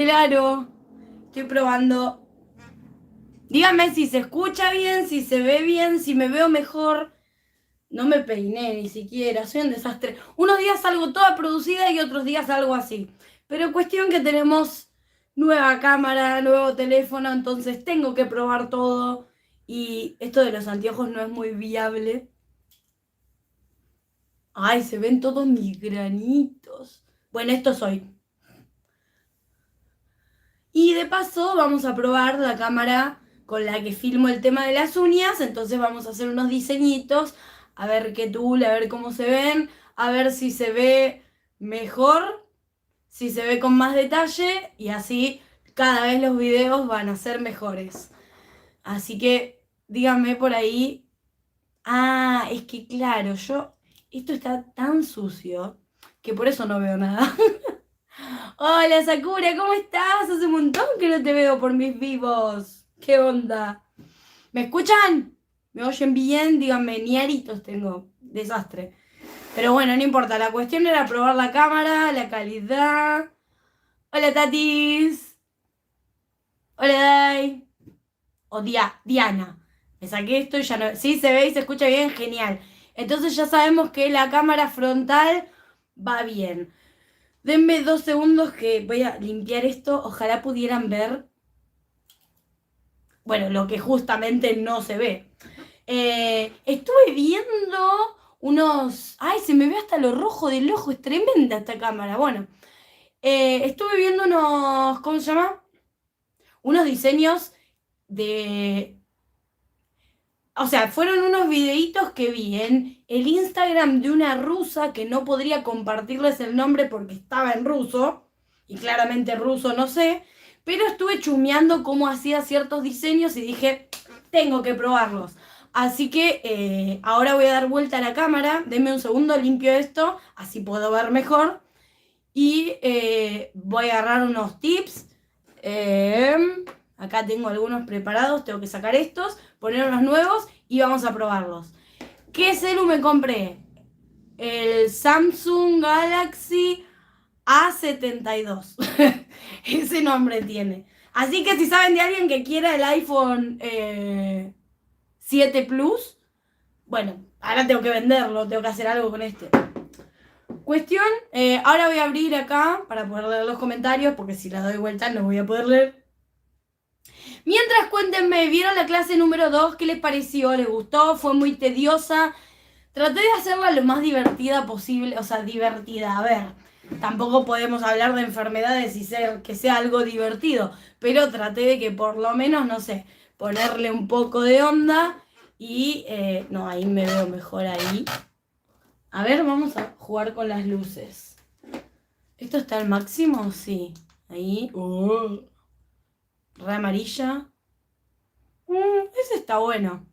Claro, estoy probando. Dígame si se escucha bien, si se ve bien, si me veo mejor. No me peiné ni siquiera, soy un desastre. Unos días salgo toda producida y otros días salgo así. Pero cuestión que tenemos nueva cámara, nuevo teléfono, entonces tengo que probar todo. Y esto de los anteojos no es muy viable. Ay, se ven todos mis granitos. Bueno, esto soy. Y de paso vamos a probar la cámara con la que filmo el tema de las uñas, entonces vamos a hacer unos diseñitos, a ver qué tool, a ver cómo se ven, a ver si se ve mejor, si se ve con más detalle y así cada vez los videos van a ser mejores. Así que díganme por ahí. Ah, es que claro, esto está tan sucio que por eso no veo nada. Hola Sakura, ¿cómo estás? Hace un montón que no te veo por mis vivos. ¿Qué onda? ¿Me escuchan? ¿Me oyen bien? Díganme, ni aritos tengo. Desastre. Pero bueno, no importa. La cuestión era probar la cámara, la calidad. Hola Tatis. Hola Dai. O Diana. Me saqué esto y ya no. Sí, se ve y se escucha bien, genial. Entonces ya sabemos que la cámara frontal va bien. Denme 2 segundos que voy a limpiar esto. Ojalá pudieran ver, bueno, lo que justamente no se ve. Estuve viendo unos... Ay, se me ve hasta lo rojo del ojo. Es tremenda esta cámara. Bueno, estuve viendo unos... ¿Cómo se llama? Unos diseños de... O sea, fueron unos videitos que vi en el Instagram de una rusa que no podría compartirles el nombre porque estaba en ruso. Y claramente ruso no sé. Pero estuve chumeando cómo hacía ciertos diseños y dije, tengo que probarlos. Así que ahora voy a dar vuelta a la cámara. Denme un segundo, limpio esto. Así puedo ver mejor. Y voy a agarrar unos tips. Acá tengo algunos preparados. Tengo que sacar estos, poner unos nuevos y vamos a probarlos. ¿Qué celu me compré? El Samsung Galaxy A72. Ese nombre tiene. Así que si saben de alguien que quiera el iPhone 7 Plus, bueno, ahora tengo que venderlo, tengo que hacer algo con este. Cuestión, ahora voy a abrir acá para poder leer los comentarios, porque si la doy vuelta no voy a poder leer. Mientras cuéntenme, ¿vieron la clase número 2? ¿Qué les pareció? ¿Les gustó? ¿Fue muy tediosa? Traté de hacerla lo más divertida posible, o sea, divertida, a ver. Tampoco podemos hablar de enfermedades y que sea algo divertido, pero traté de que por lo menos, no sé, ponerle un poco de onda y... no, ahí me veo mejor ahí. A ver, vamos a jugar con las luces. ¿Esto está al máximo? Sí. Ahí. Re amarilla. Ese está bueno.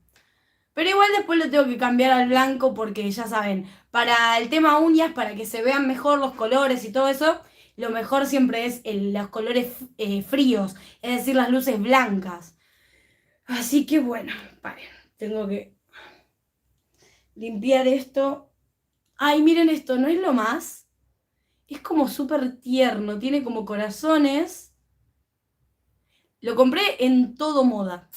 Pero igual después lo tengo que cambiar al blanco porque ya saben, para el tema uñas, para que se vean mejor los colores y todo eso, lo mejor siempre es los colores fríos, es decir, las luces blancas. Así que bueno, paren, tengo que limpiar esto. Ay, miren esto, ¿no es lo más? Es como súper tierno, tiene como corazones. Lo compré en Todo Moda.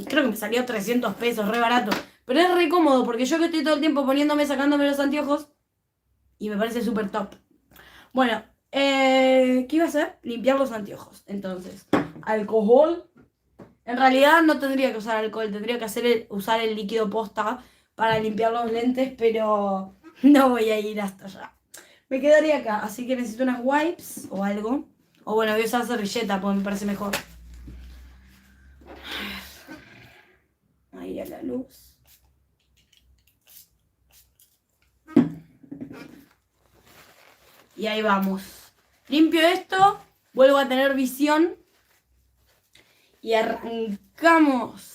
Creo que me salió 300 pesos, re barato. Pero es re cómodo porque yo que estoy todo el tiempo poniéndome, sacándome los anteojos y me parece súper top. Bueno, ¿qué iba a hacer? Limpiar los anteojos. Entonces, alcohol. En realidad no tendría que usar alcohol, tendría que usar el líquido posta para limpiar los lentes, pero no voy a ir hasta allá. Me quedaría acá, así que necesito unas wipes o algo. O bueno, voy a usar servilleta porque me parece mejor. Ahí a la luz. Y ahí vamos. Limpio esto, vuelvo a tener visión. Y arrancamos.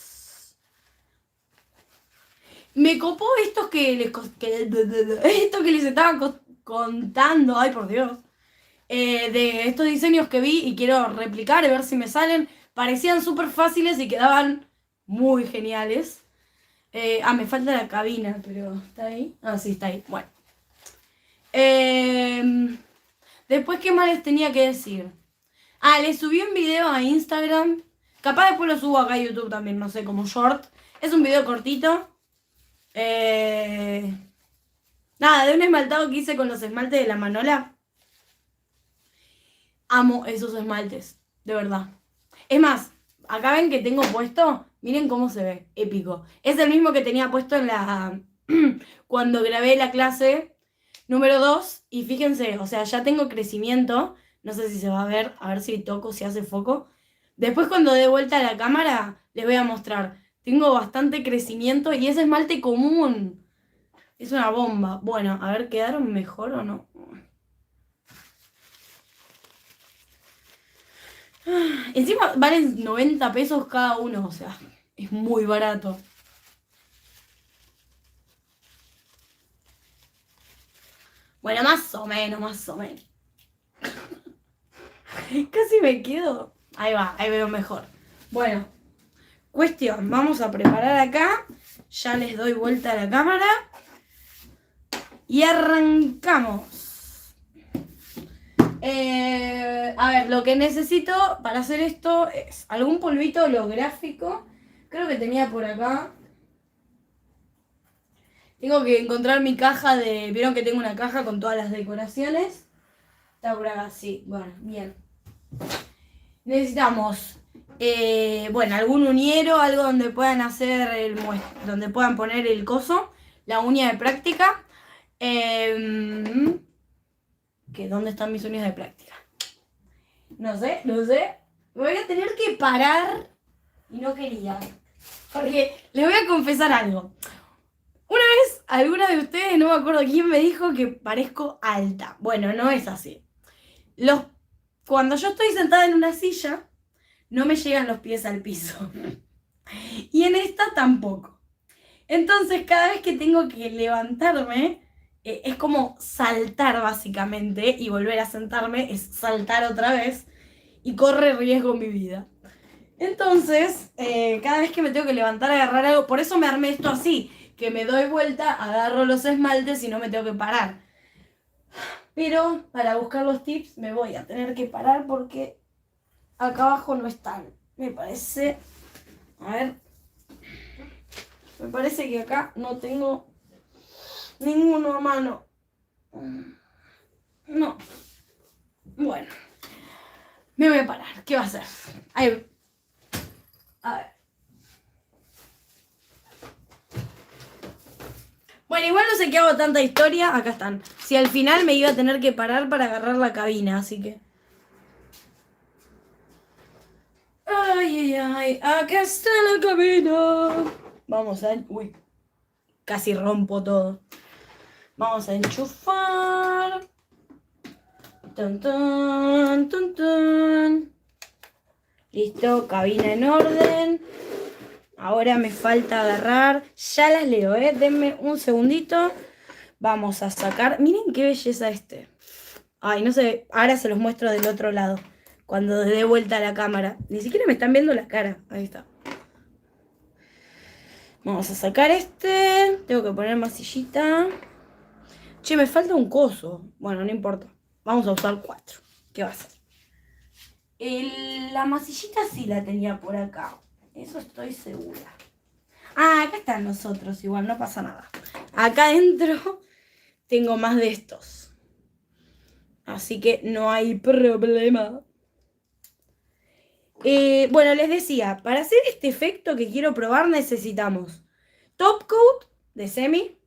Me copó esto esto que les estaba contando. Ay, por Dios. De estos diseños que vi y quiero replicar y ver si me salen. Parecían súper fáciles y quedaban muy geniales. Me falta la cabina, pero ¿está ahí? Ah, sí, está ahí. Bueno. Después, ¿qué más les tenía que decir? Ah, le subí un video a Instagram. Capaz después lo subo acá a YouTube también, no sé, como short. Es un video cortito. Nada, de un esmaltado que hice con los esmaltes de la Manola. Amo esos esmaltes, de verdad. Es más, acá ven que tengo puesto, miren cómo se ve, épico. Es el mismo que tenía puesto en la cuando grabé la clase número 2 y fíjense, o sea, ya tengo crecimiento, no sé si se va a ver si toco, si hace foco. Después cuando dé vuelta a la cámara les voy a mostrar. Tengo bastante crecimiento y es esmalte común. Es una bomba. Bueno, a ver, ¿quedaron mejor o no? Encima valen 90 pesos cada uno, o sea, es muy barato. Bueno, más o menos, más o menos. Casi me quedo. Ahí va, ahí veo mejor. Bueno, cuestión, vamos a preparar acá. Ya les doy vuelta a la cámara. Y arrancamos. A ver, lo que necesito para hacer esto es algún polvito holográfico. Creo que tenía por acá. Tengo que encontrar mi caja de... ¿Vieron que tengo una caja con todas las decoraciones? Está por acá, sí. Bueno, bien. Necesitamos, bueno, algún uñero, algo donde puedan hacer donde puedan poner el coso, la uña de práctica. ¿Dónde están mis uñas de práctica? No sé, no sé. Me voy a tener que parar y no quería. Porque les voy a confesar algo. Una vez, alguna de ustedes, no me acuerdo quién, me dijo que parezco alta. Bueno, no es así. Cuando yo estoy sentada en una silla, no me llegan los pies al piso. Y en esta tampoco. Entonces, cada vez que tengo que levantarme, es como saltar básicamente, y volver a sentarme es saltar otra vez, y corre riesgo mi vida. Entonces, cada vez que me tengo que levantar a agarrar algo, por eso me armé esto así, que me doy vuelta, agarro los esmaltes y no me tengo que parar. Pero para buscar los tips me voy a tener que parar porque acá abajo no están. Me parece... A ver. Me parece que acá no tengo ninguno a mano. No. Bueno. Me voy a parar. ¿Qué va a hacer? Ahí. A ver. Bueno, igual no sé qué hago tanta historia. Acá están. Si al final me iba a tener que parar para agarrar la cabina, así que... Ay, ay, ay. Acá está la cabina. Vamos a... Uy. Casi rompo todo. Vamos a enchufar. Tun, tun, tun, tun. Listo, cabina en orden. Ahora me falta agarrar. Ya las leo, denme un segundito. Vamos a sacar. Miren qué belleza este. Ay, no sé. Ahora se los muestro del otro lado. Cuando dé vuelta a la cámara. Ni siquiera me están viendo la cara. Ahí está. Vamos a sacar este. Tengo que poner masillita. Che, me falta un coso. Bueno, no importa. Vamos a usar 4. ¿Qué va a ser? La masillita sí la tenía por acá. Eso estoy segura. Ah, acá están los otros. Igual, no pasa nada. Acá adentro tengo más de estos. Así que no hay problema. Bueno, les decía, para hacer este efecto que quiero probar necesitamos top coat de semi,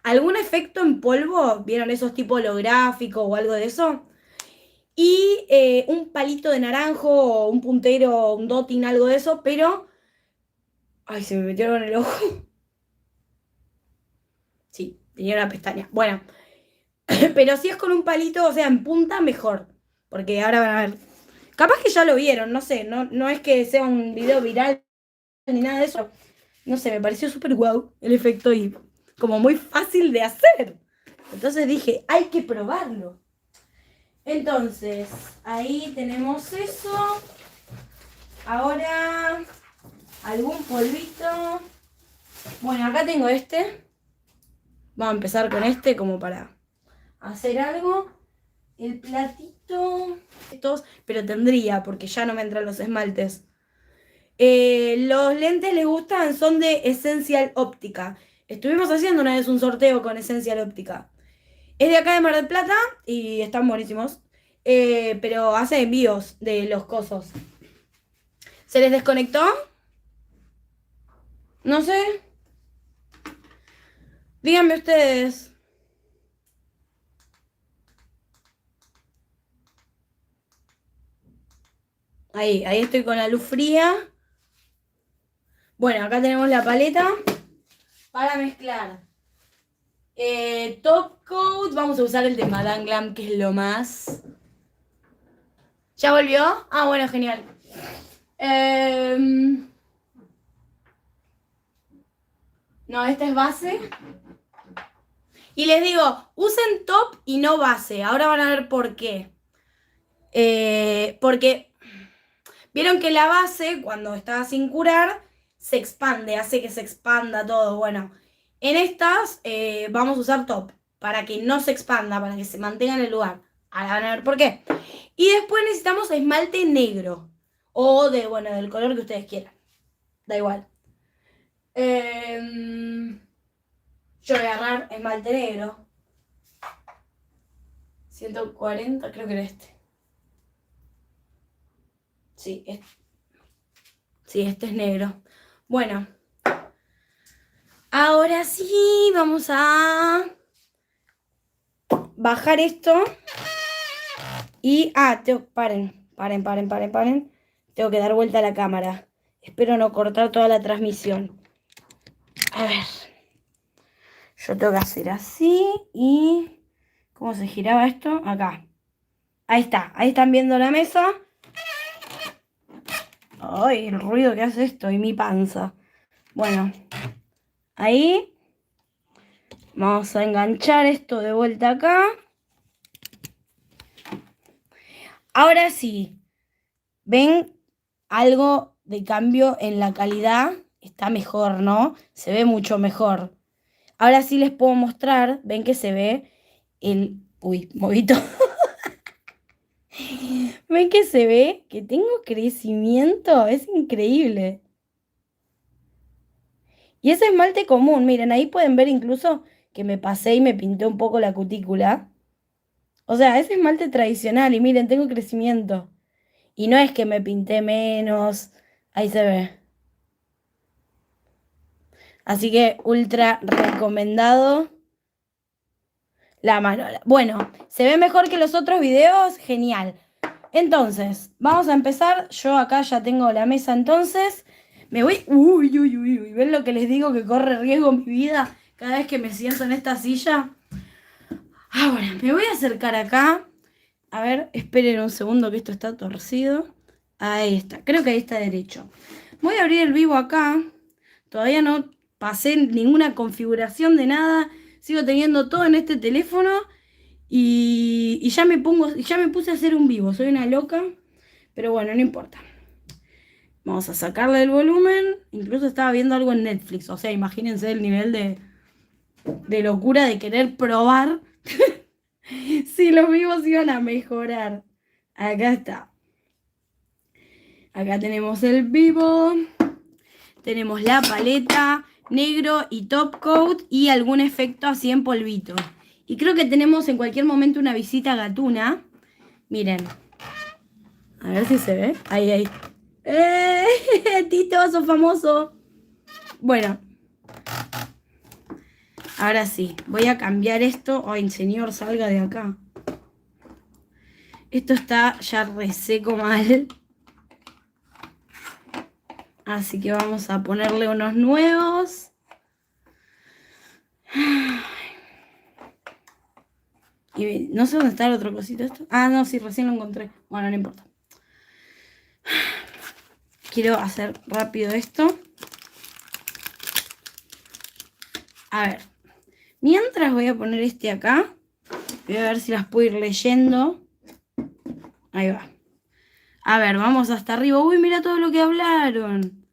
algún efecto en polvo, ¿vieron esos tipo holográfico o algo de eso? Y un palito de naranjo o un puntero, un dotting, algo de eso, pero... Ay, se me metieron en el ojo. Sí, tenía una pestaña. Bueno, pero si es con un palito, o sea, en punta, mejor. Porque ahora van a ver. Capaz que ya lo vieron, no sé, no es que sea un video viral ni nada de eso. No sé, me pareció súper guau el efecto y como muy fácil de hacer. Entonces dije, hay que probarlo. Entonces, ahí tenemos eso. Ahora, algún polvito. Bueno, acá tengo este. Vamos a empezar con este como para hacer algo. el platito. Estos, pero tendría, porque ya no me entran los esmaltes. Los lentes les gustan, son de Essential Óptica. Estuvimos haciendo una vez un sorteo con Essential Óptica. Es de acá de Mar del Plata y están buenísimos. Pero hace envíos de los cosos. ¿Se les desconectó? No sé. Díganme ustedes. Ahí estoy con la luz fría. Bueno, acá tenemos la paleta para mezclar. Top coat, vamos a usar el de Madame Glam, que es lo más. ¿Ya volvió? Ah, bueno, genial. No, esta es base. Y les digo, usen top y no base. Ahora van a ver por qué. Porque vieron que la base, cuando está sin curar, se expande, hace que se expanda todo. Bueno, en estas vamos a usar top para que no se expanda, para que se mantenga en el lugar. Ahora van a ver por qué. Y después necesitamos esmalte negro. O del color que ustedes quieran. Da igual. Yo voy a agarrar esmalte negro. 140, creo que era este. Sí, este es negro. Bueno. Ahora sí, vamos a bajar esto. Y, paren. Tengo que dar vuelta a la cámara. Espero no cortar toda la transmisión. A ver. Yo tengo que hacer así y... ¿Cómo se giraba esto? Acá. Ahí está. Ahí están viendo la mesa. Ay, el ruido que hace esto y mi panza. Bueno. Ahí. Vamos a enganchar esto de vuelta acá. Ahora sí. ¿Ven algo de cambio en la calidad? Está mejor, ¿no? Se ve mucho mejor. Ahora sí les puedo mostrar. ¿Ven que se ve el... Uy, movito. ¿Ven que se ve que tengo crecimiento? Es increíble. Y ese esmalte común, miren, ahí pueden ver incluso que me pasé y me pinté un poco la cutícula. O sea, es esmalte tradicional y miren, tengo crecimiento. Y no es que me pinté menos. Ahí se ve. Así que ultra recomendado. La mano. Bueno, ¿se ve mejor que los otros videos? Genial. Entonces, vamos a empezar. Yo acá ya tengo la mesa entonces. Me voy... Uy. ¿Ven lo que les digo? Que corre riesgo mi vida cada vez que me siento en esta silla. Ahora, me voy a acercar acá. A ver, esperen un segundo que esto está torcido. Ahí está, creo que ahí está derecho. Voy a abrir el vivo acá. Todavía no pasé ninguna configuración de nada. Sigo teniendo todo en este teléfono. Y ya me puse a hacer un vivo. Soy una loca. Pero bueno, no importa. Vamos a sacarle el volumen. Incluso estaba viendo algo en Netflix. O sea, imagínense el nivel de locura de querer probar si los vivos iban a mejorar. Acá está. Acá tenemos el vivo. Tenemos la paleta, negro y top coat y algún efecto así en polvito. Y creo que tenemos en cualquier momento una visita gatuna. Miren. A ver si se ve. Ahí. Tito, sos famoso. Bueno. Ahora sí. Voy a cambiar esto. Ay, señor, salga de acá. Esto está ya reseco mal. Así que vamos a ponerle unos nuevos. Y no sé dónde está el otro cosito esto. Ah, no, sí, recién lo encontré. Bueno, no importa. Quiero hacer rápido esto. A ver. Mientras voy a poner este acá. Voy a ver si las puedo ir leyendo. Ahí va. A ver, vamos hasta arriba. Uy, mira todo lo que hablaron.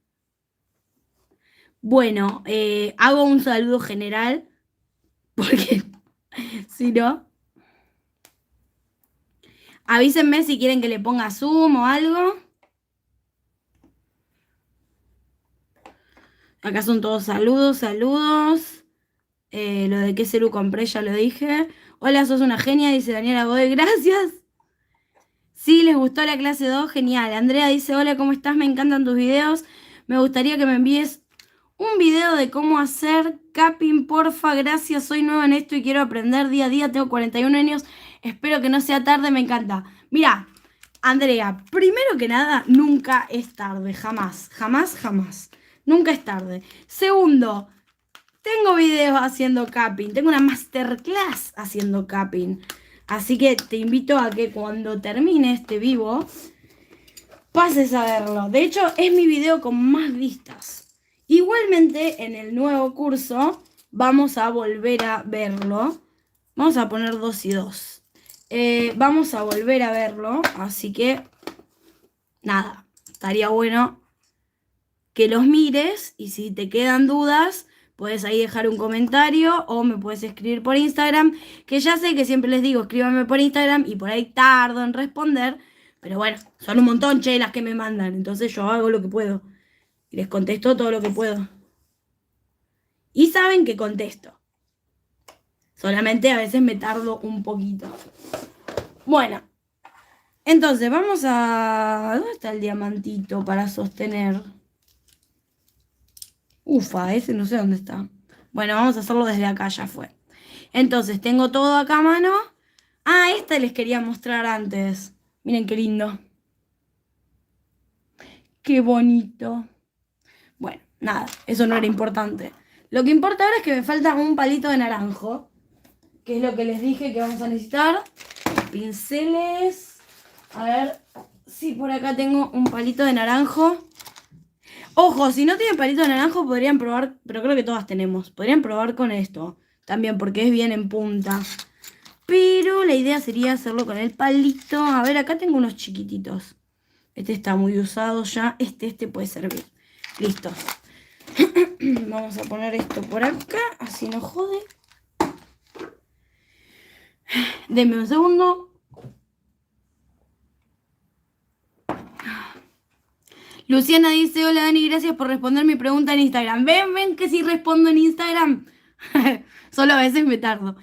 Bueno, hago un saludo general. Porque si no... Avísenme si quieren que le ponga zoom o algo. Acá son todos saludos, saludos. Lo de qué celu compré ya lo dije. Hola, sos una genia, dice Daniela Godoy. Gracias. Sí, les gustó la clase 2, genial. Andrea dice, hola, ¿cómo estás? Me encantan tus videos. Me gustaría que me envíes un video de cómo hacer capping, porfa. Gracias, soy nueva en esto y quiero aprender día a día. Tengo 41 años. Espero que no sea tarde, me encanta. Mira, Andrea, primero que nada, nunca es tarde. Jamás, jamás, jamás. Nunca es tarde. Segundo, tengo videos haciendo capping. Tengo una masterclass haciendo capping. Así que te invito a que cuando termine este vivo, pases a verlo. De hecho, es mi video con más vistas. Igualmente, en el nuevo curso, vamos a volver a verlo. Vamos a poner 2 y 2. Vamos a volver a verlo. Así que, nada, estaría bueno que los mires. Y si te quedan dudas, puedes ahí dejar un comentario o me puedes escribir por Instagram, que ya sé que siempre les digo, escríbanme por Instagram y por ahí tardo en responder, pero bueno, son un montón, che, las que me mandan, entonces yo hago lo que puedo y les contesto todo lo que puedo. Y saben que contesto, solamente a veces me tardo un poquito. Bueno, entonces vamos a... ¿Dónde está el diamantito para sostener? Ufa, ese no sé dónde está. Bueno, vamos a hacerlo desde acá, ya fue. Entonces, tengo todo acá a mano. Ah, esta les quería mostrar antes. Miren qué lindo. Qué bonito. Bueno, nada, eso no era importante. Lo que importa ahora es que me falta un palito de naranjo, que es lo que les dije que vamos a necesitar. Pinceles. A ver si por acá tengo un palito de naranjo. Ojo, si no tienen palito de naranjo podrían probar, pero creo que todas tenemos. Podrían probar con esto también porque es bien en punta. Pero la idea sería hacerlo con el palito. A ver, acá tengo unos chiquititos. Este está muy usado ya. Este puede servir. Listo. Vamos a poner esto por acá, así no jode. Denme un segundo. Luciana dice, hola Dani, gracias por responder mi pregunta en Instagram. Ven que sí respondo en Instagram. Solo a veces me tardo.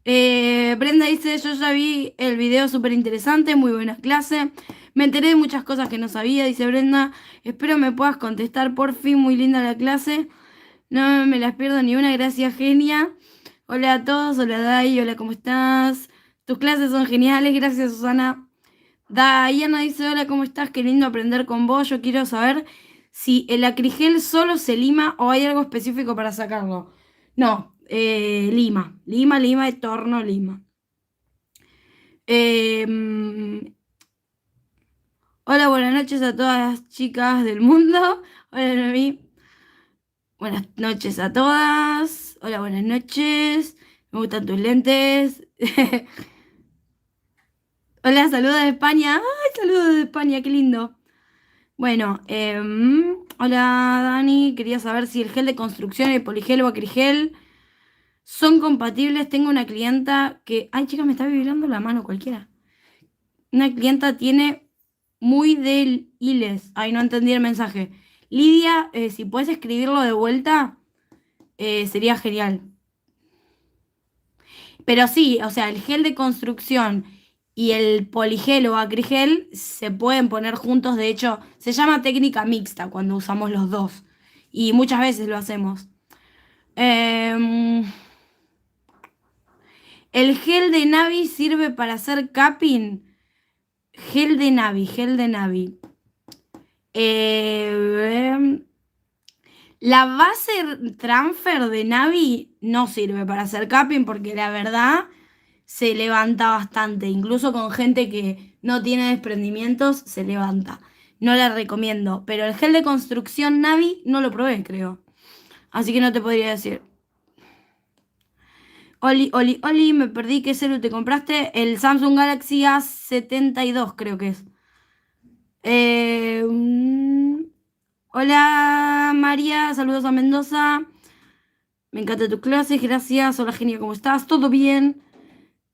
Brenda dice, yo ya vi el video súper interesante, muy buena clase. Me enteré de muchas cosas que no sabía, dice Brenda. Espero me puedas contestar por fin, muy linda la clase. No me las pierdo ni una, gracias genia. Hola a todos, hola Dai, hola, ¿cómo estás? Tus clases son geniales, gracias Susana. Diana dice, hola, ¿cómo estás? Qué lindo aprender con vos. Yo quiero saber si el acrigel solo se lima o hay algo específico para sacarlo. No, lima, de torno, lima. Hola, buenas noches a todas las chicas del mundo. Hola, Noemí. Buenas noches a todas. Hola, buenas noches. Me gustan tus lentes. Hola, saludos de España. Ay, saludos de España, qué lindo. Bueno, hola Dani, quería saber si el gel de construcción, el poligel o acrigel son compatibles. Tengo una clienta que... Ay, chica, me está vibrando la mano cualquiera. Una clienta tiene muy del hiles. Ay, no entendí el mensaje. Lidia, si puedes escribirlo de vuelta, sería genial. Pero sí, o sea, el gel de construcción y el poligel o acrigel se pueden poner juntos. De hecho, se llama técnica mixta cuando usamos los dos. Y muchas veces lo hacemos. El gel de Navi sirve para hacer capping. Gel de Navi. La base transfer de Navi no sirve para hacer capping porque la verdad se levanta bastante. Incluso con gente que no tiene desprendimientos se levanta. No la recomiendo. Pero el gel de construcción Navi no lo probé, creo. Así que no te podría decir. Oli, me perdí. ¿Qué celu te compraste? El Samsung Galaxy A72 creo que es. Hola María, saludos a Mendoza. Me encanta tu clase, gracias. Hola genia, ¿cómo estás? ¿Todo bien?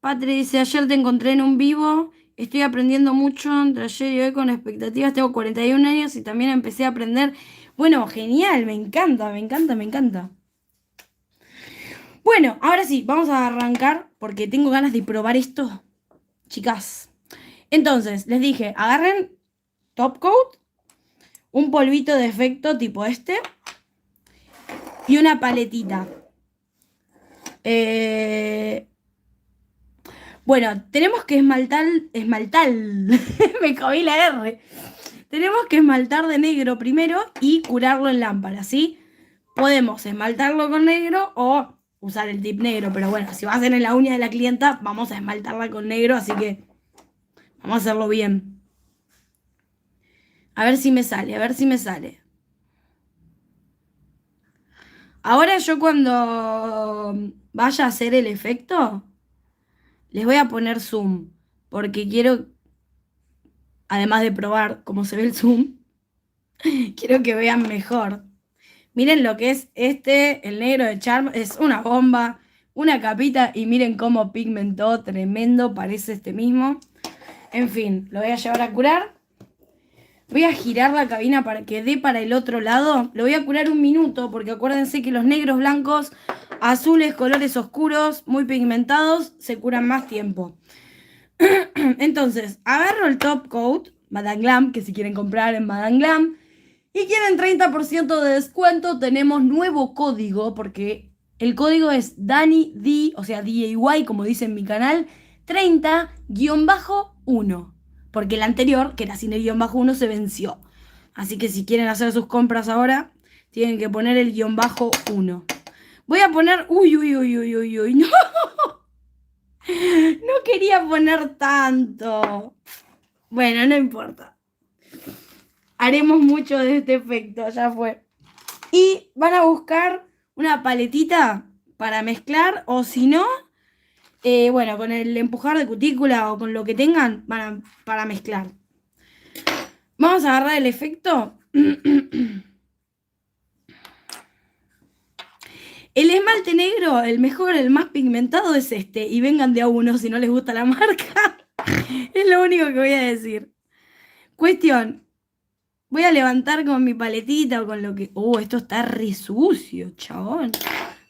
Patri dice, ayer te encontré en un vivo Estoy aprendiendo mucho entre ayer y hoy con expectativas. Tengo 41 años y también empecé a aprender. Bueno, genial, me encanta, me encanta, me encanta. Bueno, ahora sí, vamos a arrancar porque tengo ganas de probar esto, chicas. Entonces, les dije, agarren top coat, un polvito de efecto tipo este y una paletita. Bueno, tenemos que esmaltar, me comí la R. Tenemos que esmaltar de negro primero y curarlo en lámpara, ¿sí? Podemos esmaltarlo con negro o usar el tip negro, pero bueno, si va a hacer en la uña de la clienta, vamos a esmaltarla con negro, así que vamos a hacerlo bien. A ver si me sale, a ver si me sale. Ahora yo cuando vaya a hacer el efecto, les voy a poner zoom, porque quiero, además de probar cómo se ve el zoom, quiero que vean mejor. Miren lo que es el negro de Charm, es una bomba, una capita y miren cómo pigmentó, tremendo, parece este mismo. En fin, lo voy a llevar a curar. Voy a girar la cabina para que dé para el otro lado. Lo voy a curar 1 minuto porque acuérdense que los negros, blancos, azules, colores oscuros, muy pigmentados, se curan más tiempo. Entonces, agarro el top coat, Madame Glam, que si quieren comprar en Madame Glam, y quieren 30% de descuento, tenemos nuevo código, porque el código es DANID, o sea, DIY, como dice en mi canal, 30-1, porque el anterior, que era sin el -1, se venció. Así que si quieren hacer sus compras ahora, tienen que poner el -1. Voy a poner... Uy, uy, uy, uy, uy, uy, no. No quería poner tanto. Bueno, no importa. Haremos mucho de este efecto, ya fue. Y van a buscar una paletita para mezclar, o si no, bueno, con el empujar de cutícula o con lo que tengan para mezclar. Vamos a agarrar el efecto. El esmalte negro, el mejor, el más pigmentado es este. Y vengan de a uno si no les gusta la marca. Es lo único que voy a decir. Cuestión. Voy a levantar con mi paletita o con lo que... esto está re sucio, chabón.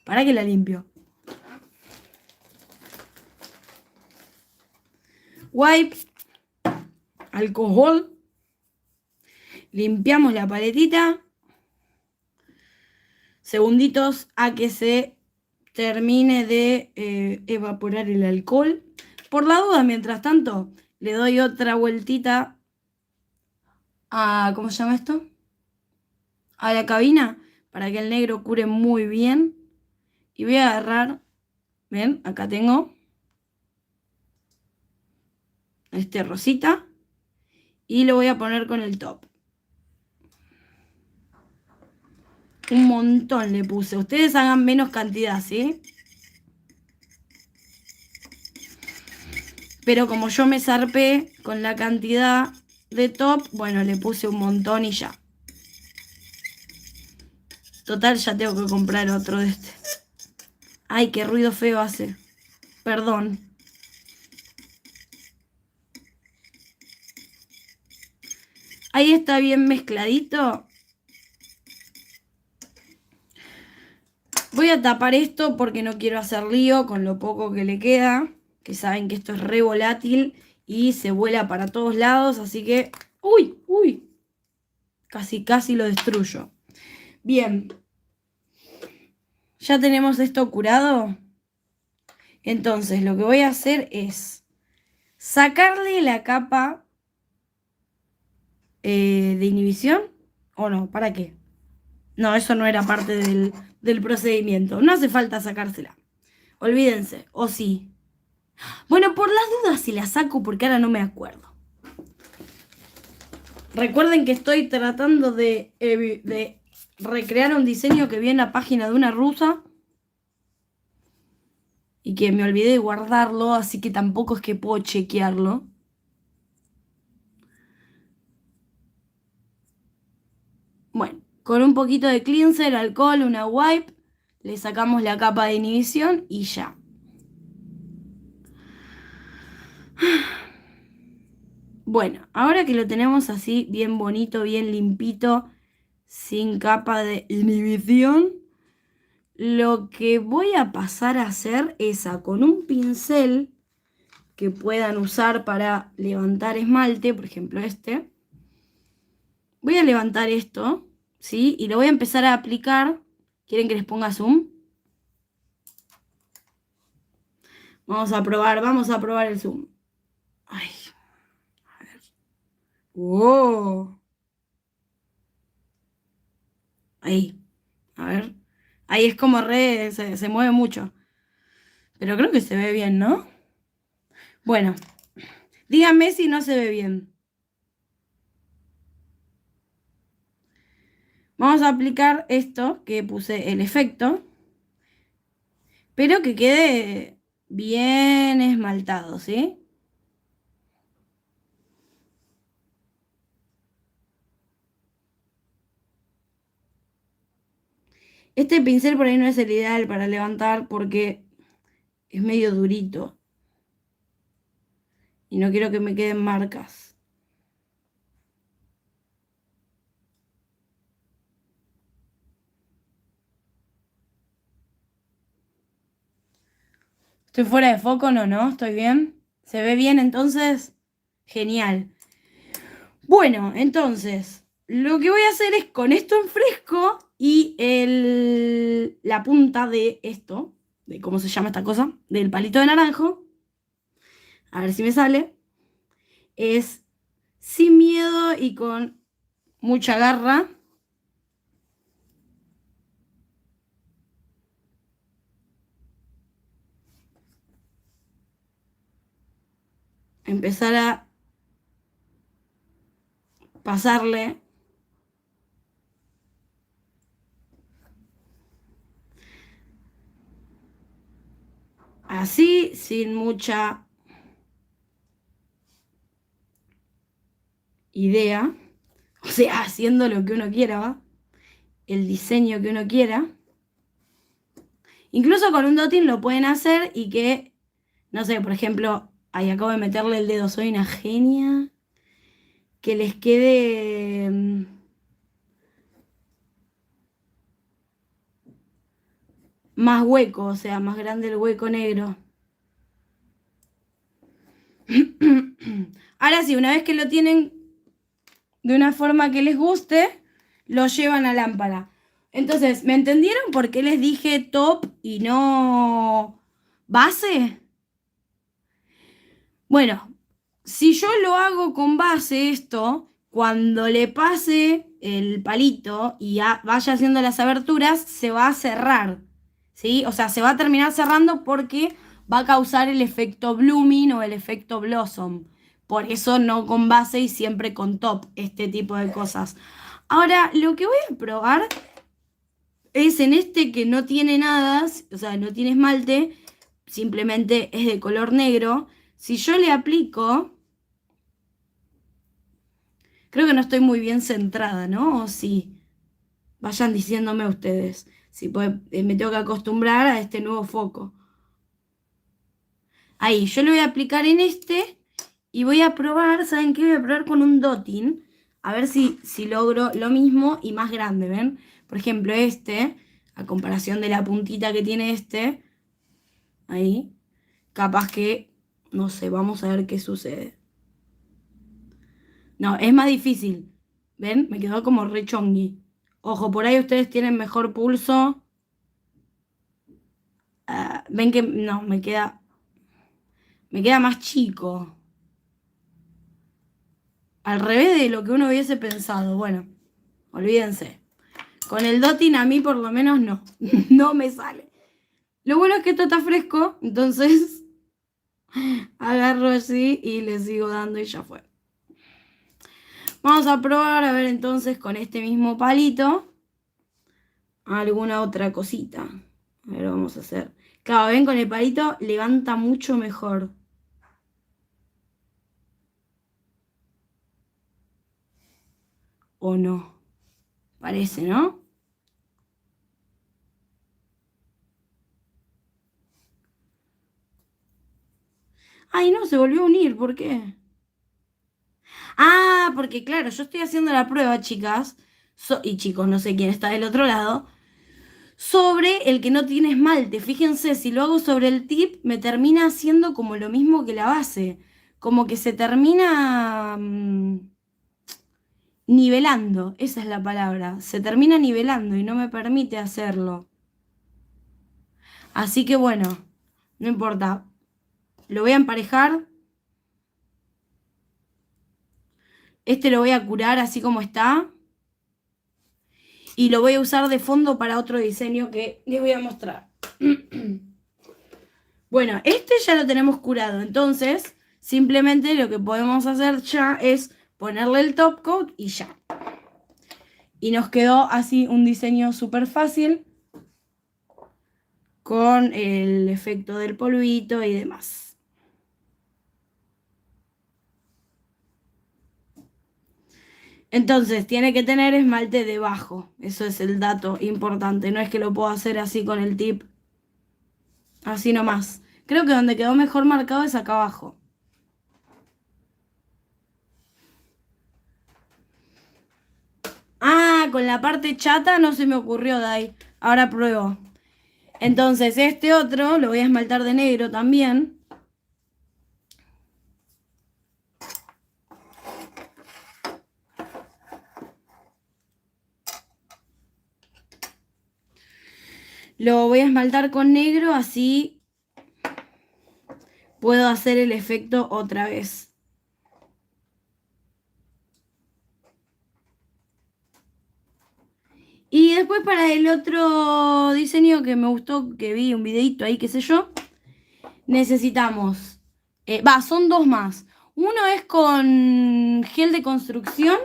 Para que la limpio. Wipe. Alcohol. Limpiamos la paletita. Segunditos a que se termine de evaporar el alcohol. Por la duda, mientras tanto, le doy otra vueltita a... ¿Cómo se llama esto? A la cabina para que el negro cure muy bien. Y voy a agarrar... ¿Ven? Acá tengo este rosita. Y lo voy a poner con el top. Un montón le puse. Ustedes hagan menos cantidad, ¿sí? Pero como yo me zarpé con la cantidad de top, bueno, le puse un montón y ya. Total, ya tengo que comprar otro de este. Ay, qué ruido feo hace. Perdón. Ahí está bien mezcladito. Voy a tapar esto porque no quiero hacer lío con lo poco que le queda. Que saben que esto es re volátil y se vuela para todos lados. Así que... ¡Uy! ¡Uy! Casi lo destruyo. Bien. Ya tenemos esto curado. Entonces lo que voy a hacer es sacarle la capa de inhibición. ¿O no? ¿Para qué? No, eso no era parte del procedimiento. No hace falta sacársela. Olvídense. O sí. Bueno, por las dudas si la saco porque ahora no me acuerdo. Recuerden que estoy tratando de recrear un diseño que vi en la página de una rusa. Y que me olvidé de guardarlo, así que tampoco es que puedo chequearlo. Bueno, con un poquito de cleanser, alcohol, una wipe, le sacamos la capa de inhibición y ya. Bueno, ahora que lo tenemos así bien bonito, bien limpito, sin capa de inhibición, lo que voy a pasar a hacer es con un pincel que puedan usar para levantar esmalte, por ejemplo este, voy a levantar esto, ¿sí? Y lo voy a empezar a aplicar. ¿Quieren que les ponga zoom? Vamos a probar el zoom. Ay, a ver. ¡Wow! Ahí, a ver. Ahí es como se mueve mucho. Pero creo que se ve bien, ¿no? Bueno, díganme si no se ve bien. Vamos a aplicar esto, que puse el efecto, pero que quede bien esmaltado, ¿sí? Este pincel por ahí no es el ideal para levantar porque es medio durito y no quiero que me queden marcas. ¿Estoy fuera de foco? No, ¿no? ¿Estoy bien? ¿Se ve bien entonces? Genial. Bueno, entonces, lo que voy a hacer es con esto en fresco y la punta de esto, de cómo se llama esta cosa, del palito de naranjo, a ver si me sale, es sin miedo y con mucha garra. Empezar a pasarle así, sin mucha idea, o sea, haciendo lo que uno quiera, ¿va? El diseño que uno quiera. Incluso con un dotting lo pueden hacer y que, no sé, por ejemplo, ahí acabo de meterle el dedo, soy una genia, que les quede más hueco, o sea, más grande el hueco negro. Ahora sí, una vez que lo tienen de una forma que les guste, lo llevan a lámpara. Entonces, ¿me entendieron por qué les dije top y no base? Bueno, si yo lo hago con base esto, cuando le pase el palito y vaya haciendo las aberturas, se va a cerrar, ¿sí? O sea, se va a terminar cerrando porque va a causar el efecto blooming o el efecto blossom. Por eso no con base y siempre con top, este tipo de cosas. Ahora, lo que voy a probar es en este que no tiene nada, o sea, no tiene esmalte, simplemente es de color negro. Si yo le aplico, creo que no estoy muy bien centrada, ¿no? O sí, vayan diciéndome ustedes. Si me tengo que acostumbrar a este nuevo foco. Ahí, yo le voy a aplicar en este y voy a probar, ¿saben qué? Voy a probar con un dotting. A ver si logro lo mismo y más grande, ¿ven? Por ejemplo, este, a comparación de la puntita que tiene este, ahí, capaz que, no sé, vamos a ver qué sucede. No, es más difícil. ¿Ven? Me quedó como re chongui. Ojo, por ahí ustedes tienen mejor pulso. Ah, ven que no, me queda más chico. Al revés de lo que uno hubiese pensado. Bueno, olvídense. Con el dotting a mí por lo menos no. No me sale. Lo bueno es que esto está fresco, entonces agarro así y le sigo dando y ya fue. Vamos a probar a ver entonces con este mismo palito alguna otra cosita. A ver, vamos a hacer. Claro, ven, con el palito levanta mucho mejor. ¿O no? Parece, ¿no? Ay, no, se volvió a unir, ¿por qué? Ah, porque claro, yo estoy haciendo la prueba, chicas, y chicos, no sé quién está del otro lado, sobre el que no tiene esmalte. Fíjense, si lo hago sobre el tip, me termina haciendo como lo mismo que la base. Como que se termina nivelando, esa es la palabra. Se termina nivelando y no me permite hacerlo. Así que bueno, no importa. Lo voy a emparejar. Este lo voy a curar así como está. Y lo voy a usar de fondo para otro diseño que les voy a mostrar. Bueno, este ya lo tenemos curado. Entonces, simplemente lo que podemos hacer ya es ponerle el top coat y ya. Y nos quedó así un diseño súper fácil con el efecto del polvito y demás. Entonces, tiene que tener esmalte debajo. Eso es el dato importante. No es que lo puedo hacer así con el tip. Así nomás. Creo que donde quedó mejor marcado es acá abajo. Ah, con la parte chata no se me ocurrió, Dai. Ahora pruebo. Entonces, este otro lo voy a esmaltar de negro también. Lo voy a esmaltar con negro, así puedo hacer el efecto otra vez. Y después para el otro diseño que me gustó, que vi un videito ahí, qué sé yo, necesitamos, son dos más. Uno es con gel de construcción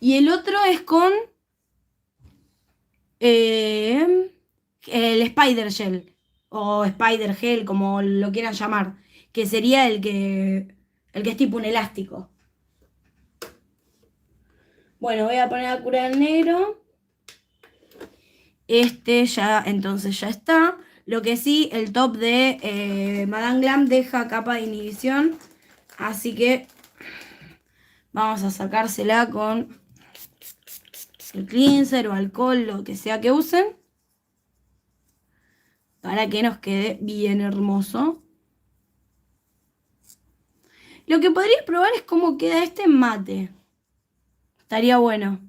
y el otro es con el Spider Gel o Spider Gel, como lo quieran llamar, que sería el que es tipo un elástico. Bueno, voy a poner a curar el negro. Este ya, entonces ya está. Lo que sí, el top de Madame Glam deja capa de inhibición. Así que vamos a sacársela con el cleanser o alcohol, lo que sea que usen. Para que nos quede bien hermoso. Lo que podría probar es cómo queda este en mate. Estaría bueno.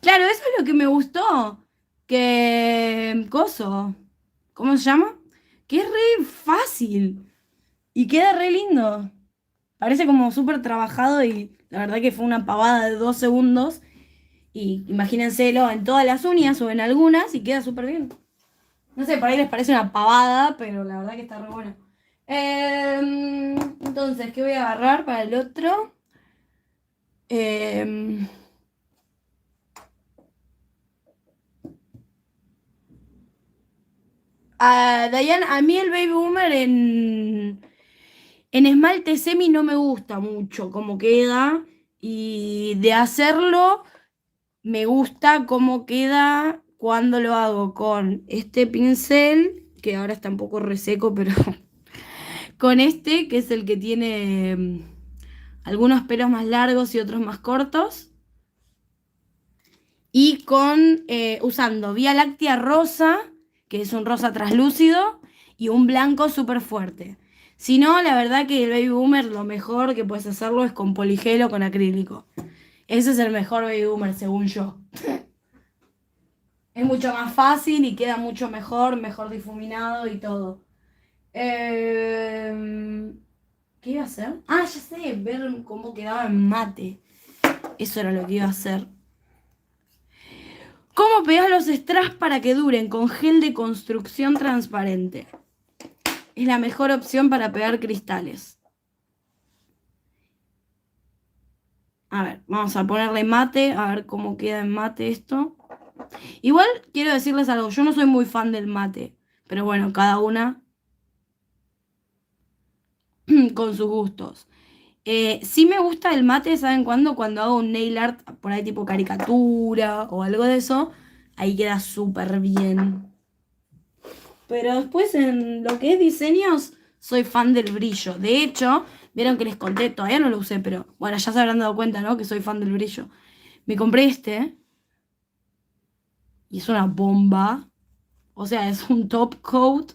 Claro, eso es lo que me gustó. Que... Coso. ¿Cómo se llama? Que es re fácil. Y queda re lindo. Parece como súper trabajado y la verdad que fue una pavada de 2 segundos. Y imagínenselo en todas las uñas o en algunas y queda súper bien. No sé, por ahí les parece una pavada, pero la verdad que está re bueno. Entonces, ¿qué voy a agarrar para el otro? Diane, a mí el Baby Boomer en esmalte semi no me gusta mucho cómo queda. Y de hacerlo, me gusta cómo queda cuando lo hago con este pincel, que ahora está un poco reseco, pero con este, que es el que tiene algunos pelos más largos y otros más cortos. Y con usando Vía Láctea rosa, que es un rosa translúcido, y un blanco súper fuerte. Si no, la verdad que el Baby Boomer lo mejor que puedes hacerlo es con poligel o con acrílico. Ese es el mejor Baby Boomer, según yo. Es mucho más fácil y queda mucho mejor, mejor difuminado y todo. ¿Qué iba a hacer? Ah, ya sé, ver cómo quedaba en mate. Eso era lo que iba a hacer. ¿Cómo pegas los strass para que duren con gel de construcción transparente? Es la mejor opción para pegar cristales. A ver, vamos a ponerle mate, a ver cómo queda en mate esto. Igual quiero decirles algo, yo no soy muy fan del mate, pero bueno, cada una con sus gustos. Sí me gusta el mate, ¿saben cuándo? Cuando hago un nail art por ahí tipo caricatura o algo de eso, ahí queda súper bien. Pero después en lo que es diseños, soy fan del brillo. De hecho, vieron que les conté, todavía no lo usé, pero bueno, ya se habrán dado cuenta, ¿no? Que soy fan del brillo. Me compré este y es una bomba. O sea, es un top coat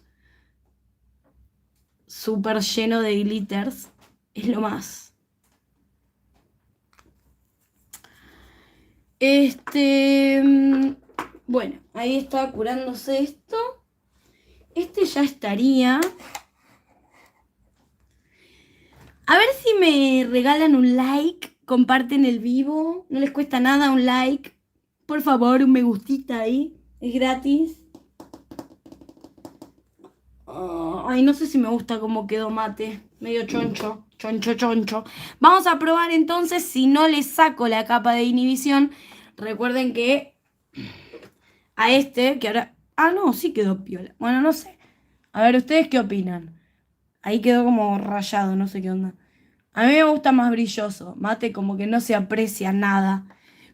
súper lleno de glitters. Es lo más. Bueno, ahí está curándose esto. Este ya estaría. A ver si me regalan un like, comparten el vivo. No les cuesta nada un like. Por favor, un me gustita ahí. Es gratis. Ay, no sé si me gusta cómo quedó mate. Medio choncho. Choncho, choncho. Vamos a probar entonces si no le saco la capa de inhibición. Recuerden que a este, que ahora... Ah, no, sí quedó piola. Bueno, no sé. A ver, ¿ustedes qué opinan? Ahí quedó como rayado, no sé qué onda. A mí me gusta más brilloso. Mate como que no se aprecia nada.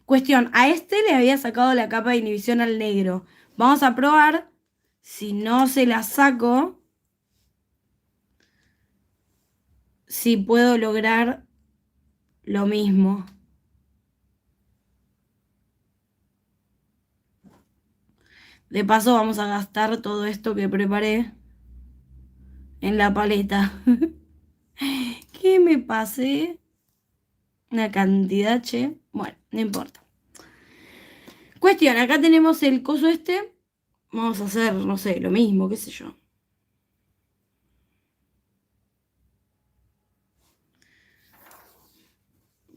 Cuestión, a este le había sacado la capa de inhibición al negro. Vamos a probar. Si no se la saco, si puedo lograr lo mismo. De paso vamos a gastar todo esto que preparé en la paleta. ¿Qué me pasé? Una cantidad, che. Bueno, no importa. Cuestión, acá tenemos el coso este. Vamos a hacer, no sé, lo mismo, qué sé yo.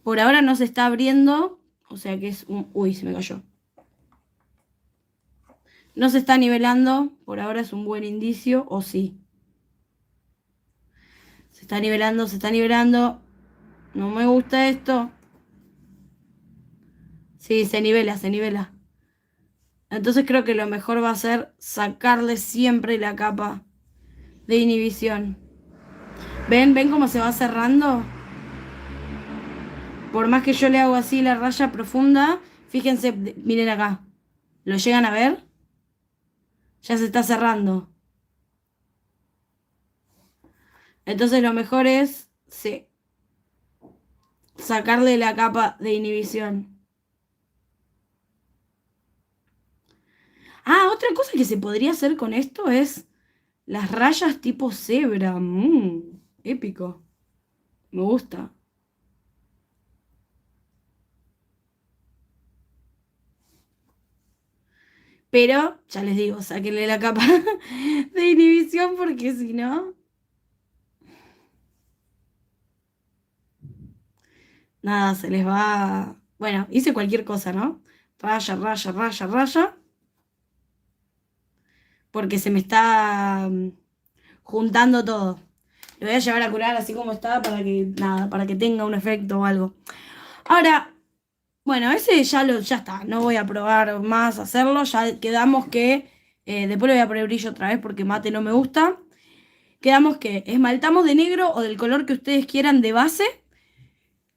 Por ahora no se está abriendo. O sea que es un... Uy, se me cayó. No se está nivelando. Por ahora es un buen indicio. O sí. Se está nivelando, se está nivelando. No me gusta esto. Sí, se nivela, se nivela. Entonces creo que lo mejor va a ser sacarle siempre la capa de inhibición. ¿Ven? ¿Ven cómo se va cerrando? Por más que yo le hago así la raya profunda, fíjense, miren acá. ¿Lo llegan a ver? Ya se está cerrando. Entonces lo mejor es, sí, sacarle la capa de inhibición. Ah, otra cosa que se podría hacer con esto es las rayas tipo cebra. Épico. Me gusta. Pero, ya les digo, sáquenle la capa de inhibición porque si no... Nada, se les va... Bueno, hice cualquier cosa, ¿no? Raya, raya, raya, raya. Porque se me está juntando todo. Lo voy a llevar a curar así como está para que, nada, para que tenga un efecto o algo. Ahora, bueno, ese ya está. No voy a probar más hacerlo. Ya quedamos que... después le voy a poner brillo otra vez porque mate no me gusta. Quedamos que esmaltamos de negro o del color que ustedes quieran de base.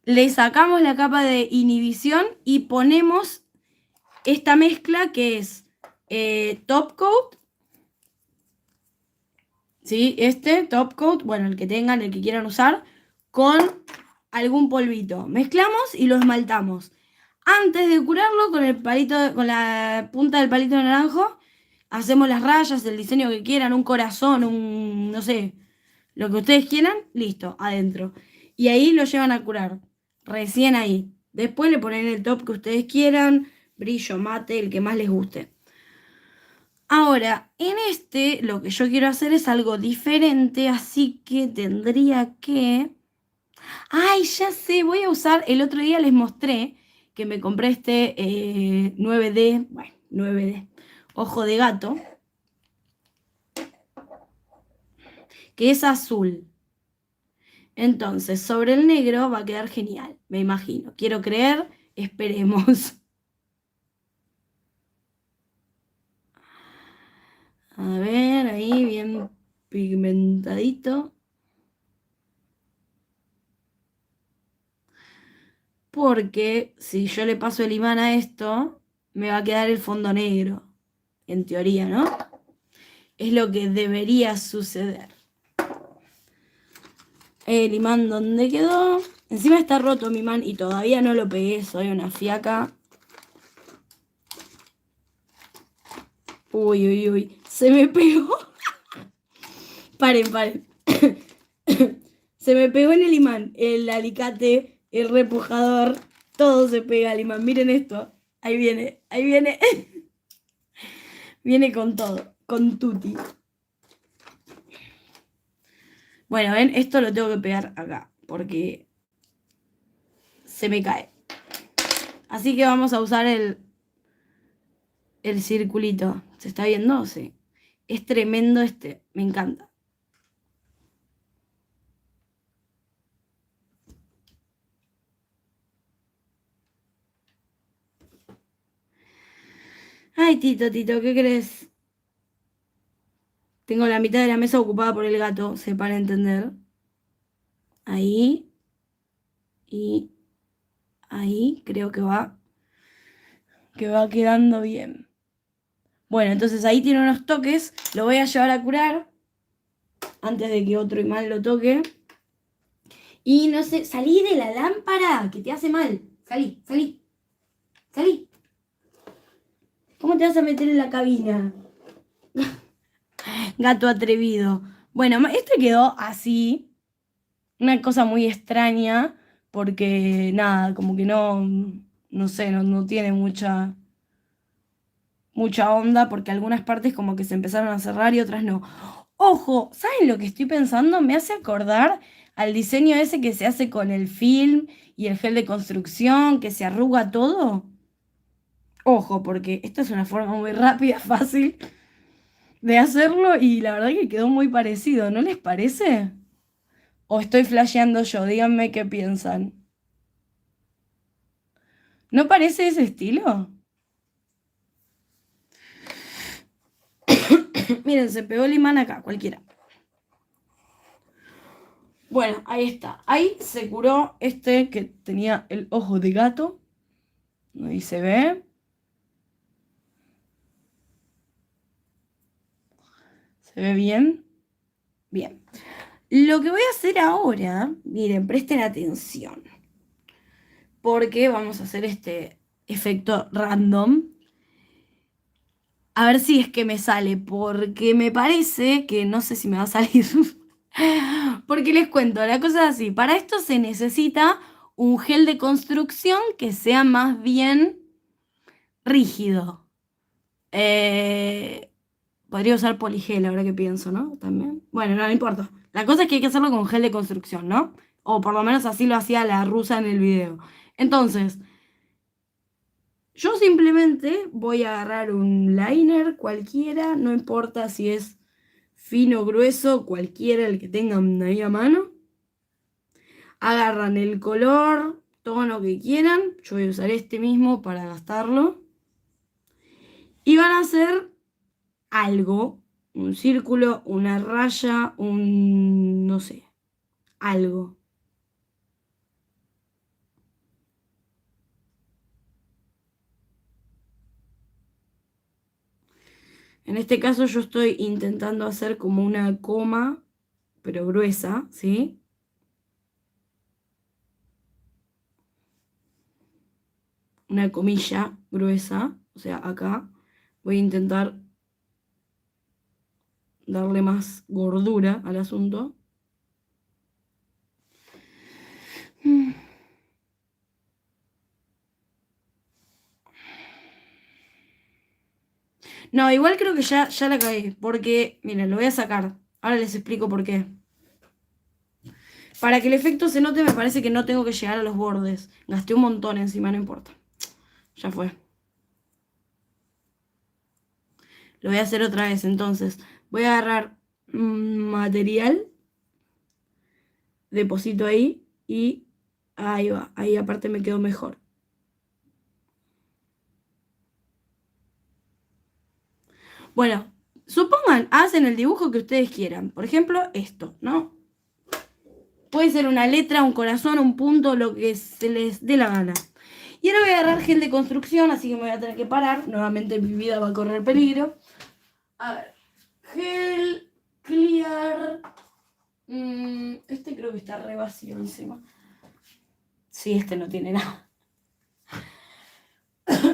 Le sacamos la capa de inhibición y ponemos esta mezcla que es top coat. ¿Sí? Este top coat, bueno, el que tengan, el que quieran usar, con algún polvito. Mezclamos y lo esmaltamos. Antes de curarlo, con el palito, con la punta del palito de naranjo, hacemos las rayas, el diseño que quieran, un corazón, un, no sé, lo que ustedes quieran, listo, adentro. Y ahí lo llevan a curar, recién ahí. Después le ponen el top que ustedes quieran, brillo, mate, el que más les guste. Ahora, en este lo que yo quiero hacer es algo diferente, así que tendría que... ¡Ay, ya sé! Voy a usar, el otro día les mostré que me compré este 9D, bueno, 9D, ojo de gato, que es azul. Entonces, sobre el negro va a quedar genial, me imagino. Quiero creer, esperemos. A ver, ahí bien pigmentadito. Porque si yo le paso el imán a esto, me va a quedar el fondo negro. En teoría, ¿no? Es lo que debería suceder. El imán, ¿dónde quedó? Encima está roto mi imán y todavía no lo pegué, soy una fiaca. Uy, uy, uy, se me pegó. Paren. Se me pegó en el imán, el alicate, el repujador, todo se pega al imán. Miren esto. Ahí viene. Viene con todo, con tutti. Bueno, ven, esto lo tengo que pegar acá, porque se me cae. Así que vamos a usar el circulito. ¿Se está viendo? Sí. Es tremendo este, me encanta. Ay, Tito, ¿qué crees? Tengo la mitad de la mesa ocupada por el gato, se para entender. Ahí. Y ahí creo que va quedando bien. Bueno, entonces ahí tiene unos toques. Lo voy a llevar a curar antes de que otro imán lo toque. Y no sé, salí de la lámpara que te hace mal. Salí. ¿Cómo te vas a meter en la cabina? Gato atrevido. Bueno, este quedó así. Una cosa muy extraña. Porque nada, como que no sé, no tiene mucha onda. Porque algunas partes como que se empezaron a cerrar y otras no. Ojo, ¿saben lo que estoy pensando? Me hace acordar al diseño ese que se hace con el film y el gel de construcción, que se arruga todo. Ojo, porque esta es una forma muy rápida, fácil de hacerlo y la verdad que quedó muy parecido, ¿no les parece? ¿O estoy flasheando yo? Díganme qué piensan. ¿No parece ese estilo? Miren, se pegó el imán acá, cualquiera. Bueno, ahí está. Ahí se curó este que tenía el ojo de gato. Ahí se ve. ¿Se ve bien? Bien. Lo que voy a hacer ahora, miren, presten atención. Porque vamos a hacer este efecto random. A ver si es que me sale, porque me parece que no sé si me va a salir. Porque les cuento, la cosa es así. Para esto se necesita un gel de construcción que sea más bien rígido. Podría usar poligel, ahora que pienso, ¿no? También. Bueno, no importa. La cosa es que hay que hacerlo con gel de construcción, ¿no? O por lo menos así lo hacía la rusa en el video. Entonces, yo simplemente voy a agarrar un liner cualquiera, no importa si es fino o grueso, cualquiera el que tengan ahí a mano. Agarran el color, tono que quieran. Yo voy a usar este mismo para gastarlo. Y van a hacer algo, un círculo, una raya, no sé, algo. En este caso yo estoy intentando hacer como una coma, pero gruesa, ¿sí? Una comilla gruesa, o sea, acá. Voy a intentar darle más gordura al asunto. No, igual creo que ya la cagué, porque, miren, lo voy a sacar. Ahora les explico por qué. Para que el efecto se note, me parece que no tengo que llegar a los bordes. Gasté un montón encima, no importa. Ya fue. Lo voy a hacer otra vez, entonces. Voy a agarrar material. Deposito ahí y ahí va. Ahí aparte me quedó mejor. Bueno, supongan, hacen el dibujo que ustedes quieran. Por ejemplo, esto, ¿no? Puede ser una letra, un corazón, un punto, lo que se les dé la gana. Y ahora voy a agarrar gel de construcción, así que me voy a tener que parar. Nuevamente mi vida va a correr peligro. A ver, gel, clear, Este creo que está re vacío encima. Sí, este no tiene nada.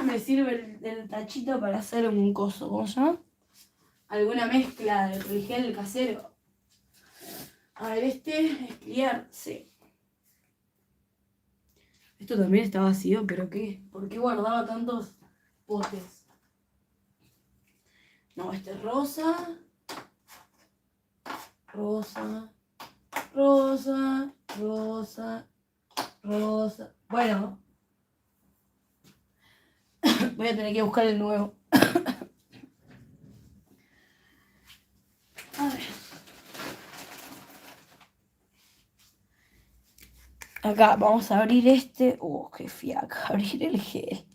Me sirve el tachito para hacer un coso, ¿cómo se llama? Alguna mezcla de rigel casero. A ver, este es criar, sí. Esto también está vacío, pero ¿qué? ¿Por qué guardaba tantos potes? No, este es rosa. Rosa. Rosa. Rosa. Rosa. Bueno. Voy a tener que buscar el nuevo. A ver. Acá vamos a abrir este. Qué fiaca. Abrir el gel.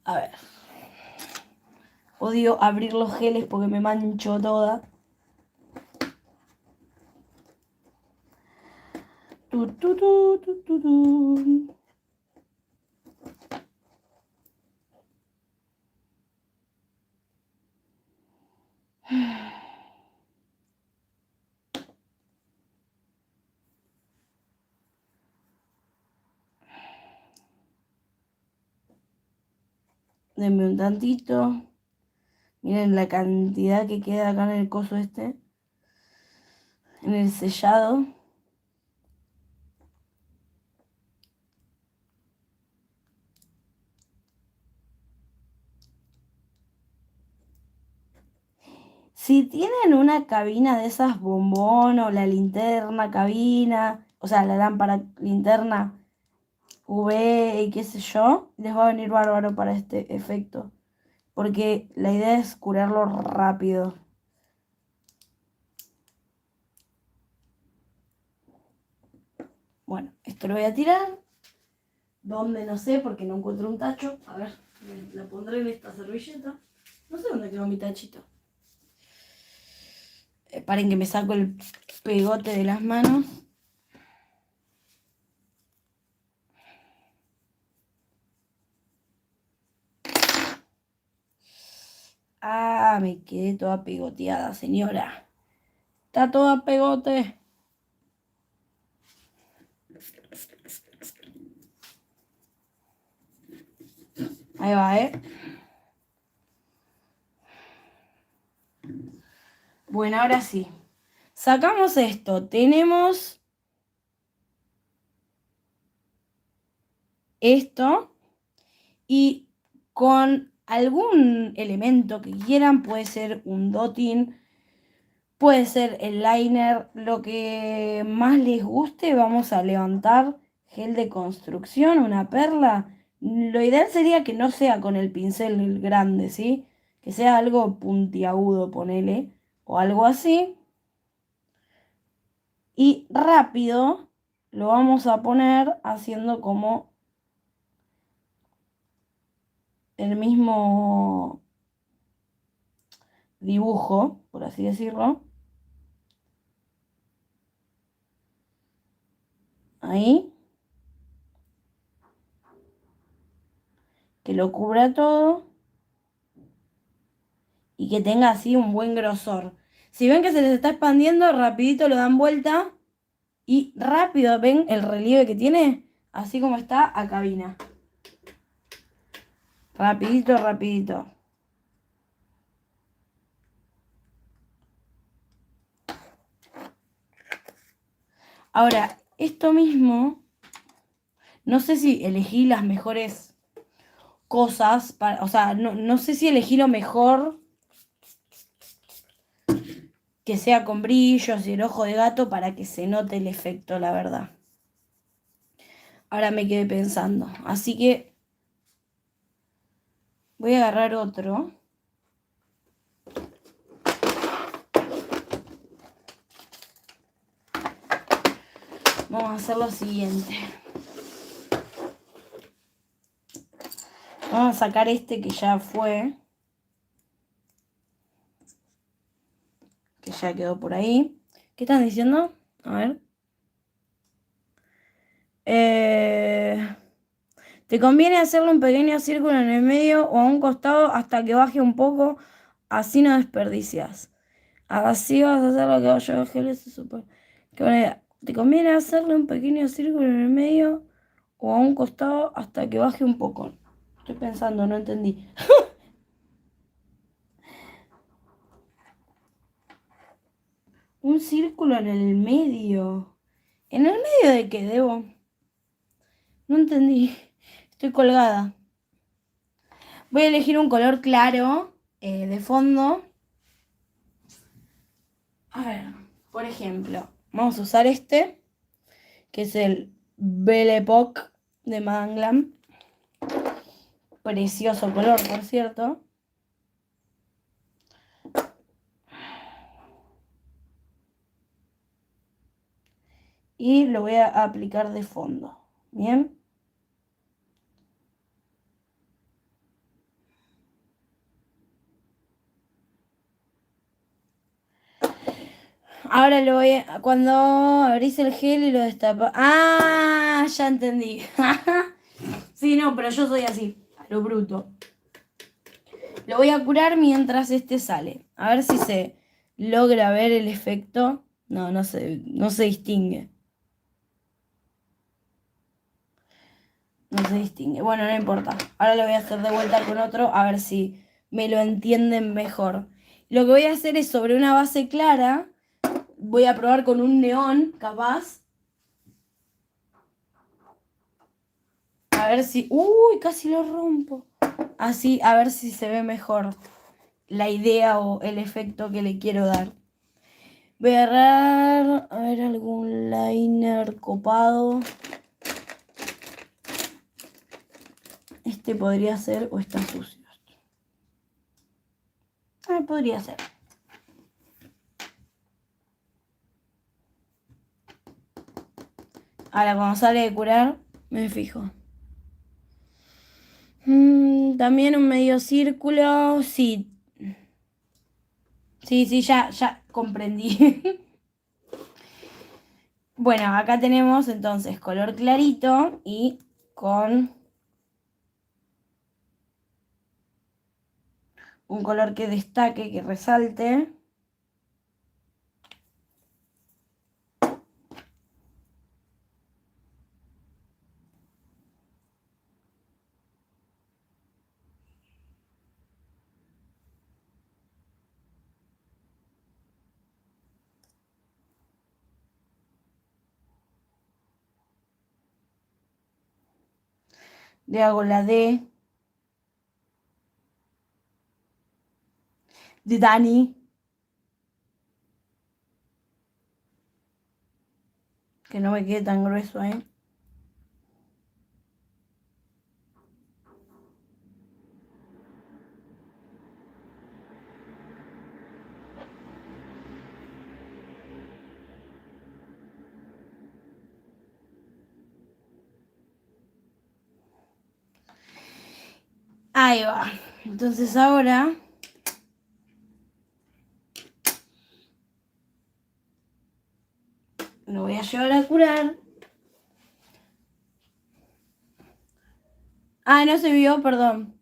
A ver. Odio abrir los geles porque me mancho toda. Denme un tantito. Miren la cantidad que queda acá en el coso este. En el sellado. Si tienen una cabina de esas bombón o la linterna cabina, o sea, la lámpara linterna UV y qué sé yo, les va a venir bárbaro para este efecto. Porque la idea es curarlo rápido. Bueno, esto lo voy a tirar. ¿Dónde? No sé, porque no encuentro un tacho. A ver, la pondré en esta servilleta. No sé dónde quedó mi tachito. Paren que me saco el pegote de las manos. Ah, me quedé toda pegoteada, señora. Está toda pegote. Ahí va, ¿eh? Bueno, ahora sí. Sacamos esto. Tenemos esto. Y con algún elemento que quieran, puede ser un dotting, puede ser el liner, lo que más les guste, vamos a levantar gel de construcción, una perla. Lo ideal sería que no sea con el pincel grande, ¿sí? Que sea algo puntiagudo, ponele, o algo así. Y rápido lo vamos a poner haciendo como el mismo dibujo, por así decirlo. Ahí. Que lo cubra todo y que tenga así un buen grosor. Si ven que se les está expandiendo, rapidito lo dan vuelta y rápido ven el relieve que tiene, así como está a cabina. Rapidito, rapidito. Ahora, esto mismo, no sé si elegí las mejores cosas, o sea, no sé si elegí lo mejor que sea con brillos y el ojo de gato para que se note el efecto, la verdad. Ahora me quedé pensando, así que voy a agarrar otro. Vamos a hacer lo siguiente. Vamos a sacar este que ya fue. Que ya quedó por ahí. ¿Qué están diciendo? A ver. Te conviene hacerle un pequeño círculo en el medio o a un costado hasta que baje un poco. Así no desperdicias. Así vas a hacer lo que yo geles se supone. Qué buena idea. Te conviene hacerle un pequeño círculo en el medio o a un costado hasta que baje un poco. Estoy pensando, no entendí. Un círculo en el medio. ¿En el medio de qué, Debo? No entendí. Estoy colgada. Voy a elegir un color claro de fondo. A ver, por ejemplo, vamos a usar este, que es el Belle Époque de Madame Glam. Precioso color, por cierto. Y lo voy a aplicar de fondo. Bien. Ahora lo voy a... Cuando abrís el gel y lo destapas... ¡Ah! Ya entendí. Sí, no, pero yo soy así, a lo bruto. Lo voy a curar mientras este sale. A ver si se logra ver el efecto. No, no se distingue. No se distingue. Bueno, no importa. Ahora lo voy a hacer de vuelta con otro a ver si me lo entienden mejor. Lo que voy a hacer es sobre una base clara. Voy a probar con un neón, capaz. A ver si... ¡Uy! Casi lo rompo. Así, a ver si se ve mejor la idea o el efecto que le quiero dar. Voy a agarrar, a ver, algún liner copado. Este podría ser o está sucio. Podría ser. Ahora cuando sale de curar, me fijo. También un medio círculo. Sí. Sí, ya comprendí. Bueno, acá tenemos entonces color clarito y con un color que destaque, que resalte. Le hago la D de Dani. Que no me quede tan grueso, ¿eh? Ahí va. Entonces ahora lo voy a llevar a curar. Ah, no se vio, perdón.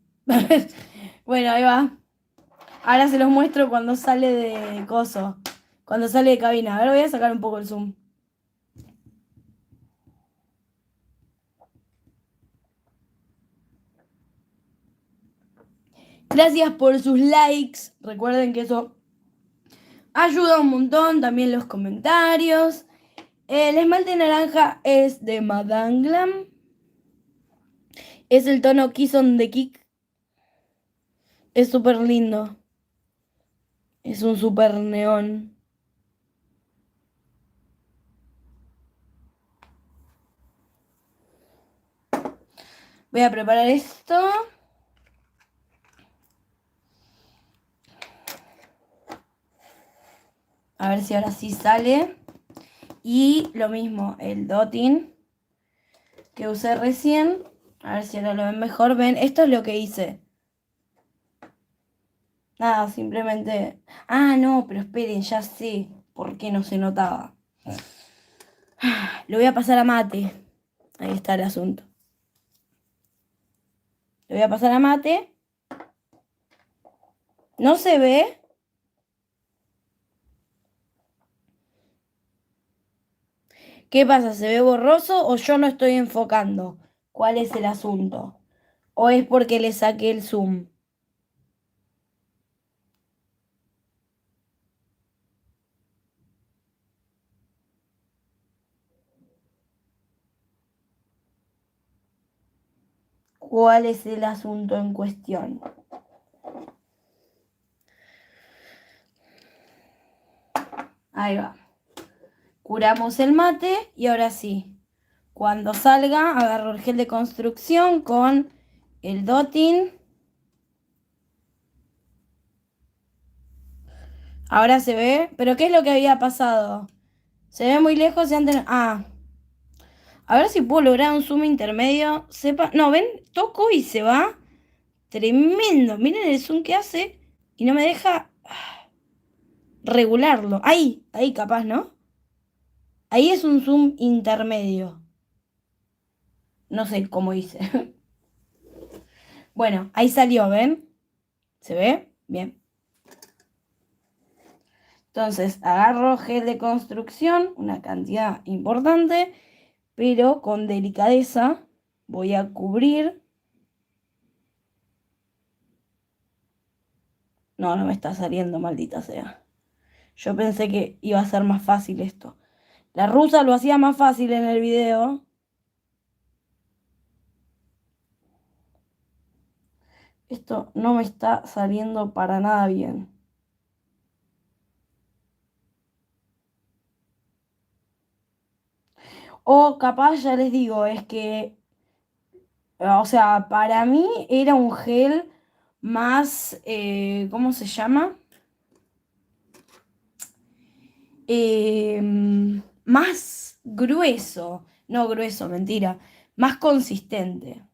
Bueno, ahí va. Ahora se los muestro cuando sale de coso. Cuando sale de cabina. A ver, voy a sacar un poco el zoom. Gracias por sus likes. Recuerden que eso ayuda un montón. También los comentarios. El esmalte naranja es de Madame Glam. Es el tono Kiss on the Kick. Es súper lindo. Es un súper neón. Voy a preparar esto. A ver si ahora sí sale. Y lo mismo, el dotting que usé recién. A ver si ahora lo ven mejor. Ven, esto es lo que hice. Nada, simplemente... Ah, no, pero esperen, ya sé por qué no se notaba. Lo voy a pasar a mate. Ahí está el asunto. Lo voy a pasar a mate. No se ve. ¿Qué pasa? ¿Se ve borroso o yo no estoy enfocando? ¿Cuál es el asunto? ¿O es porque le saqué el zoom? ¿Cuál es el asunto en cuestión? Ahí va. Curamos el mate y ahora sí. Cuando salga, agarro el gel de construcción con el dotting. Ahora se ve. ¿Pero qué es lo que había pasado? Se ve muy lejos y antes... Ah. A ver si puedo lograr un zoom intermedio. Sepa... No, ven, toco y se va. Tremendo. Miren el zoom que hace y no me deja regularlo. Ahí capaz, ¿no? Ahí es un zoom intermedio. No sé cómo hice. Bueno, ahí salió, ¿ven? ¿Se ve? Bien. Entonces, agarro gel de construcción, una cantidad importante, pero con delicadeza voy a cubrir. No, no me está saliendo, maldita sea. Yo pensé que iba a ser más fácil esto. La rusa lo hacía más fácil en el video. Esto no me está saliendo para nada bien. O capaz, ya les digo, es que, o sea, para mí era un gel más, ¿cómo se llama? Más grueso. No grueso, mentira. Más consistente.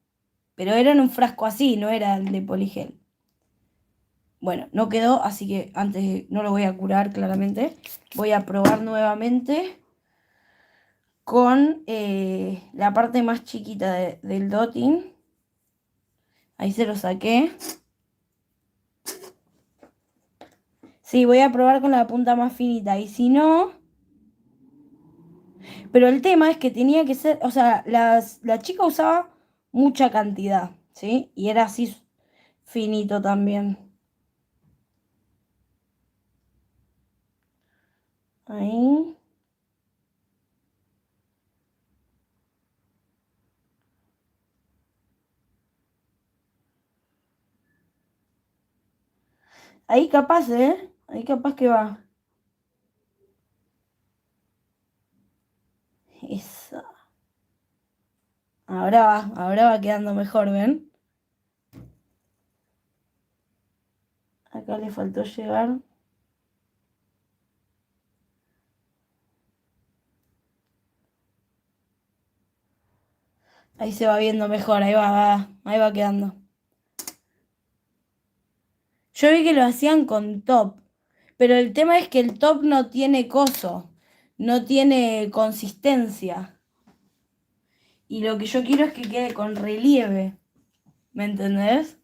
Pero era en un frasco así, no era el de poligel. Bueno, no quedó, así que antes no lo voy a curar claramente. Voy a probar nuevamente con la parte más chiquita del dotting. Ahí se lo saqué. Sí, voy a probar con la punta más finita. Y si no... Pero el tema es que tenía que ser... O sea, la chica usaba mucha cantidad, ¿sí? Y era así finito también. Ahí. Ahí capaz, ¿eh? Ahí capaz que va. Eso. Ahora va quedando mejor, ¿ven? Acá le faltó llegar. Ahí se va viendo mejor, ahí va quedando. Yo vi que lo hacían con top, pero el tema es que el top no tiene coso, no tiene consistencia. Y lo que yo quiero es que quede con relieve, ¿me entendés?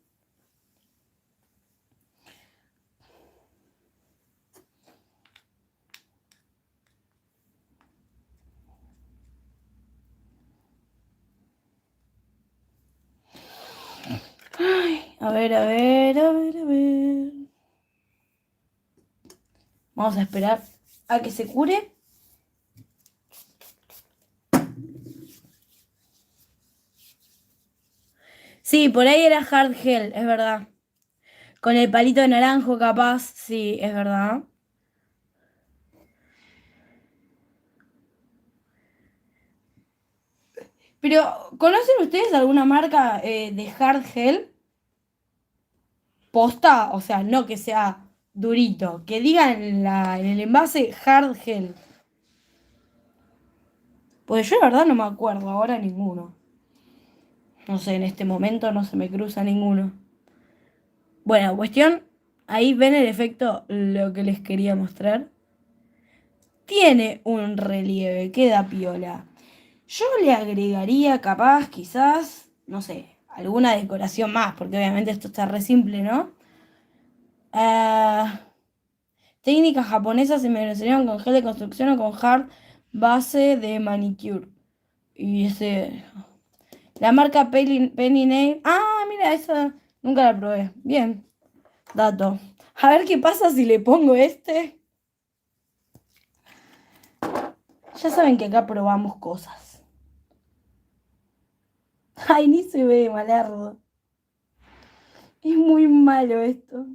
Ay, a ver, a ver, a ver, a ver. Vamos a esperar a que se cure. Sí, por ahí era hard gel, es verdad. Con el palito de naranjo capaz, sí, es verdad. Pero, ¿conocen ustedes alguna marca de hard gel? Posta, o sea, no que sea durito, que diga en el envase hard gel. Pues yo la verdad no me acuerdo ahora ninguno. No sé, en este momento no se me cruza ninguno. Bueno, cuestión, ahí ven el efecto, lo que les quería mostrar. Tiene un relieve, queda piola. Yo le agregaría capaz, quizás, no sé, alguna decoración más, porque obviamente esto está re simple, ¿no? Técnicas japonesas se me enseñaron con gel de construcción o con hard base de manicure. Y ese. La marca Penny Nail. Ah, mira, esa nunca la probé. Bien, dato. A ver qué pasa si le pongo este. Ya saben que acá probamos cosas. Ay, ni se ve, malardo. Es muy malo esto.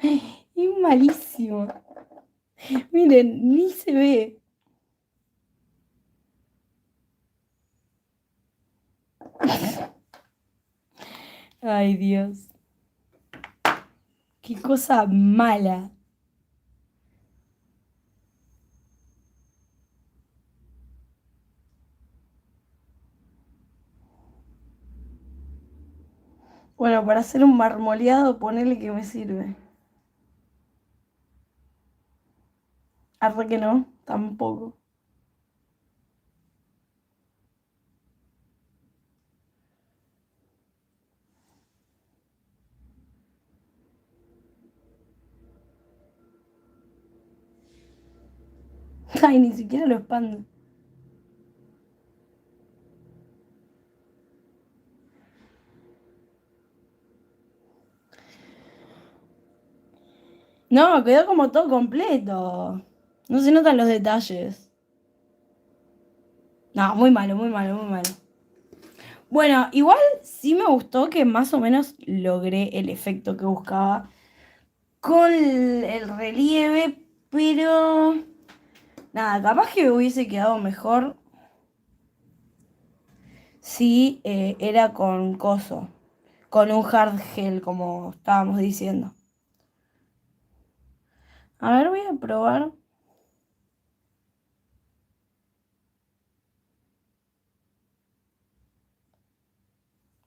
Es malísimo. Miren, ni se ve. Ay, Dios. Qué cosa mala. Bueno, para hacer un marmoleado, ponele que me sirve. Arre que no, tampoco. Ay, ni siquiera lo expando. No, quedó como todo completo. No se notan los detalles. No, muy malo, muy malo, muy malo. Bueno, igual sí me gustó que más o menos logré el efecto que buscaba con el relieve, pero nada, capaz que hubiese quedado mejor si era con coso, con un hard gel, como estábamos diciendo. A ver, voy a probar.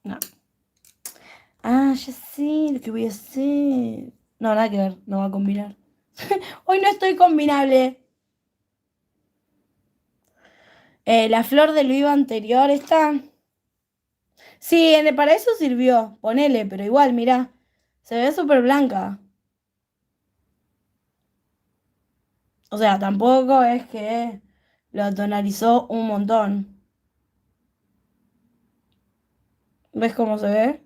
No. Ah, ya sé lo que voy a hacer. No, nada que ver, no va a combinar. Hoy no estoy combinable. La flor del vivo anterior está. Sí, para eso sirvió. Ponele, pero igual, mirá. Se ve súper blanca. O sea, tampoco es que lo tonalizó un montón. ¿Ves cómo se ve?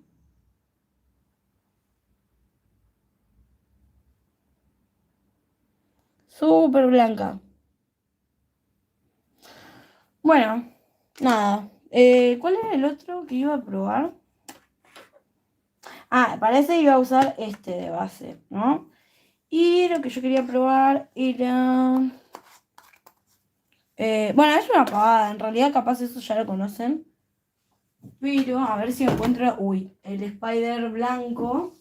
Súper blanca. Bueno, nada. ¿Cuál era el otro que iba a probar? Ah, parece que iba a usar este de base, ¿no? Y lo que yo quería probar era... bueno, es una pavada. En realidad capaz eso ya lo conocen. Pero a ver si encuentro... Uy, el Spider blanco.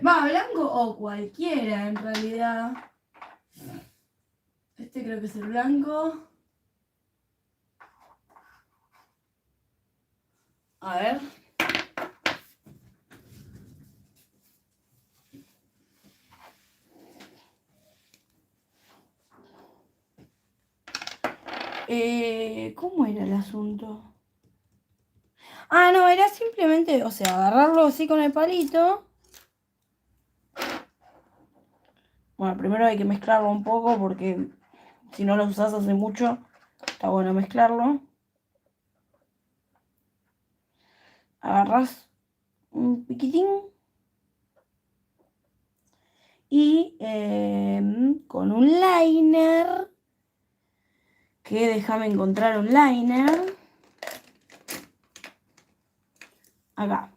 Va, blanco o cualquiera en realidad. Este creo que es el blanco. A ver. ¿Cómo era el asunto? Ah, no, era simplemente, o sea, agarrarlo así con el palito. Bueno, primero hay que mezclarlo un poco porque si no lo usás hace mucho, está bueno mezclarlo. Agarrás un piquitín y con un liner, que déjame encontrar un liner. Acá.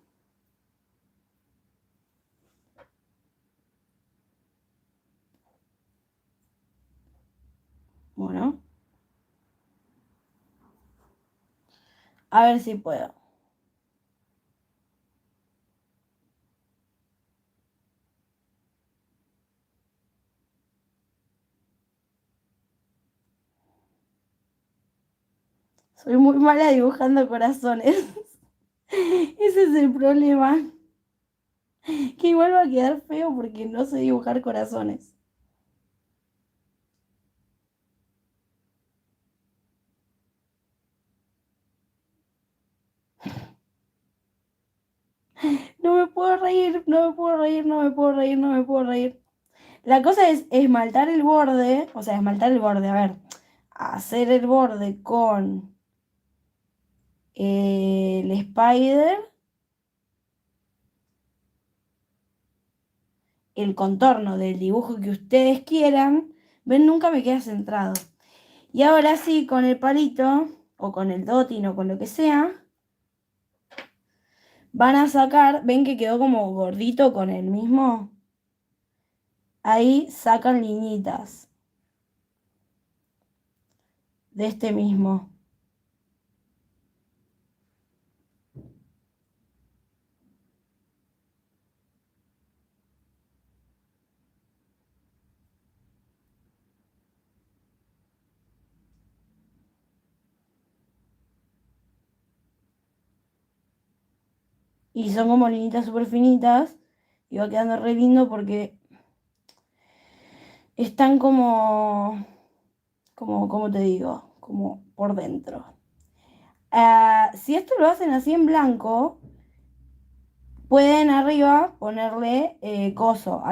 Bueno, a ver si puedo. Soy muy mala dibujando corazones. Ese es el problema. Que igual va a quedar feo porque no sé dibujar corazones. reír, no me puedo reír, no me puedo reír, no me puedo reír. La cosa es esmaltar el borde, o sea, esmaltar el borde, a ver, hacer el borde con el spider, el contorno del dibujo que ustedes quieran. Ven, nunca me queda centrado. Y ahora sí, con el palito, o con el dotting, o con lo que sea, van a sacar, ven que quedó como gordito con el mismo. Ahí sacan liñitas de este mismo. Y son como liñitas súper finitas. Y va quedando re lindo porque están como te digo, como por dentro. Si esto lo hacen así en blanco, pueden arriba ponerle coso,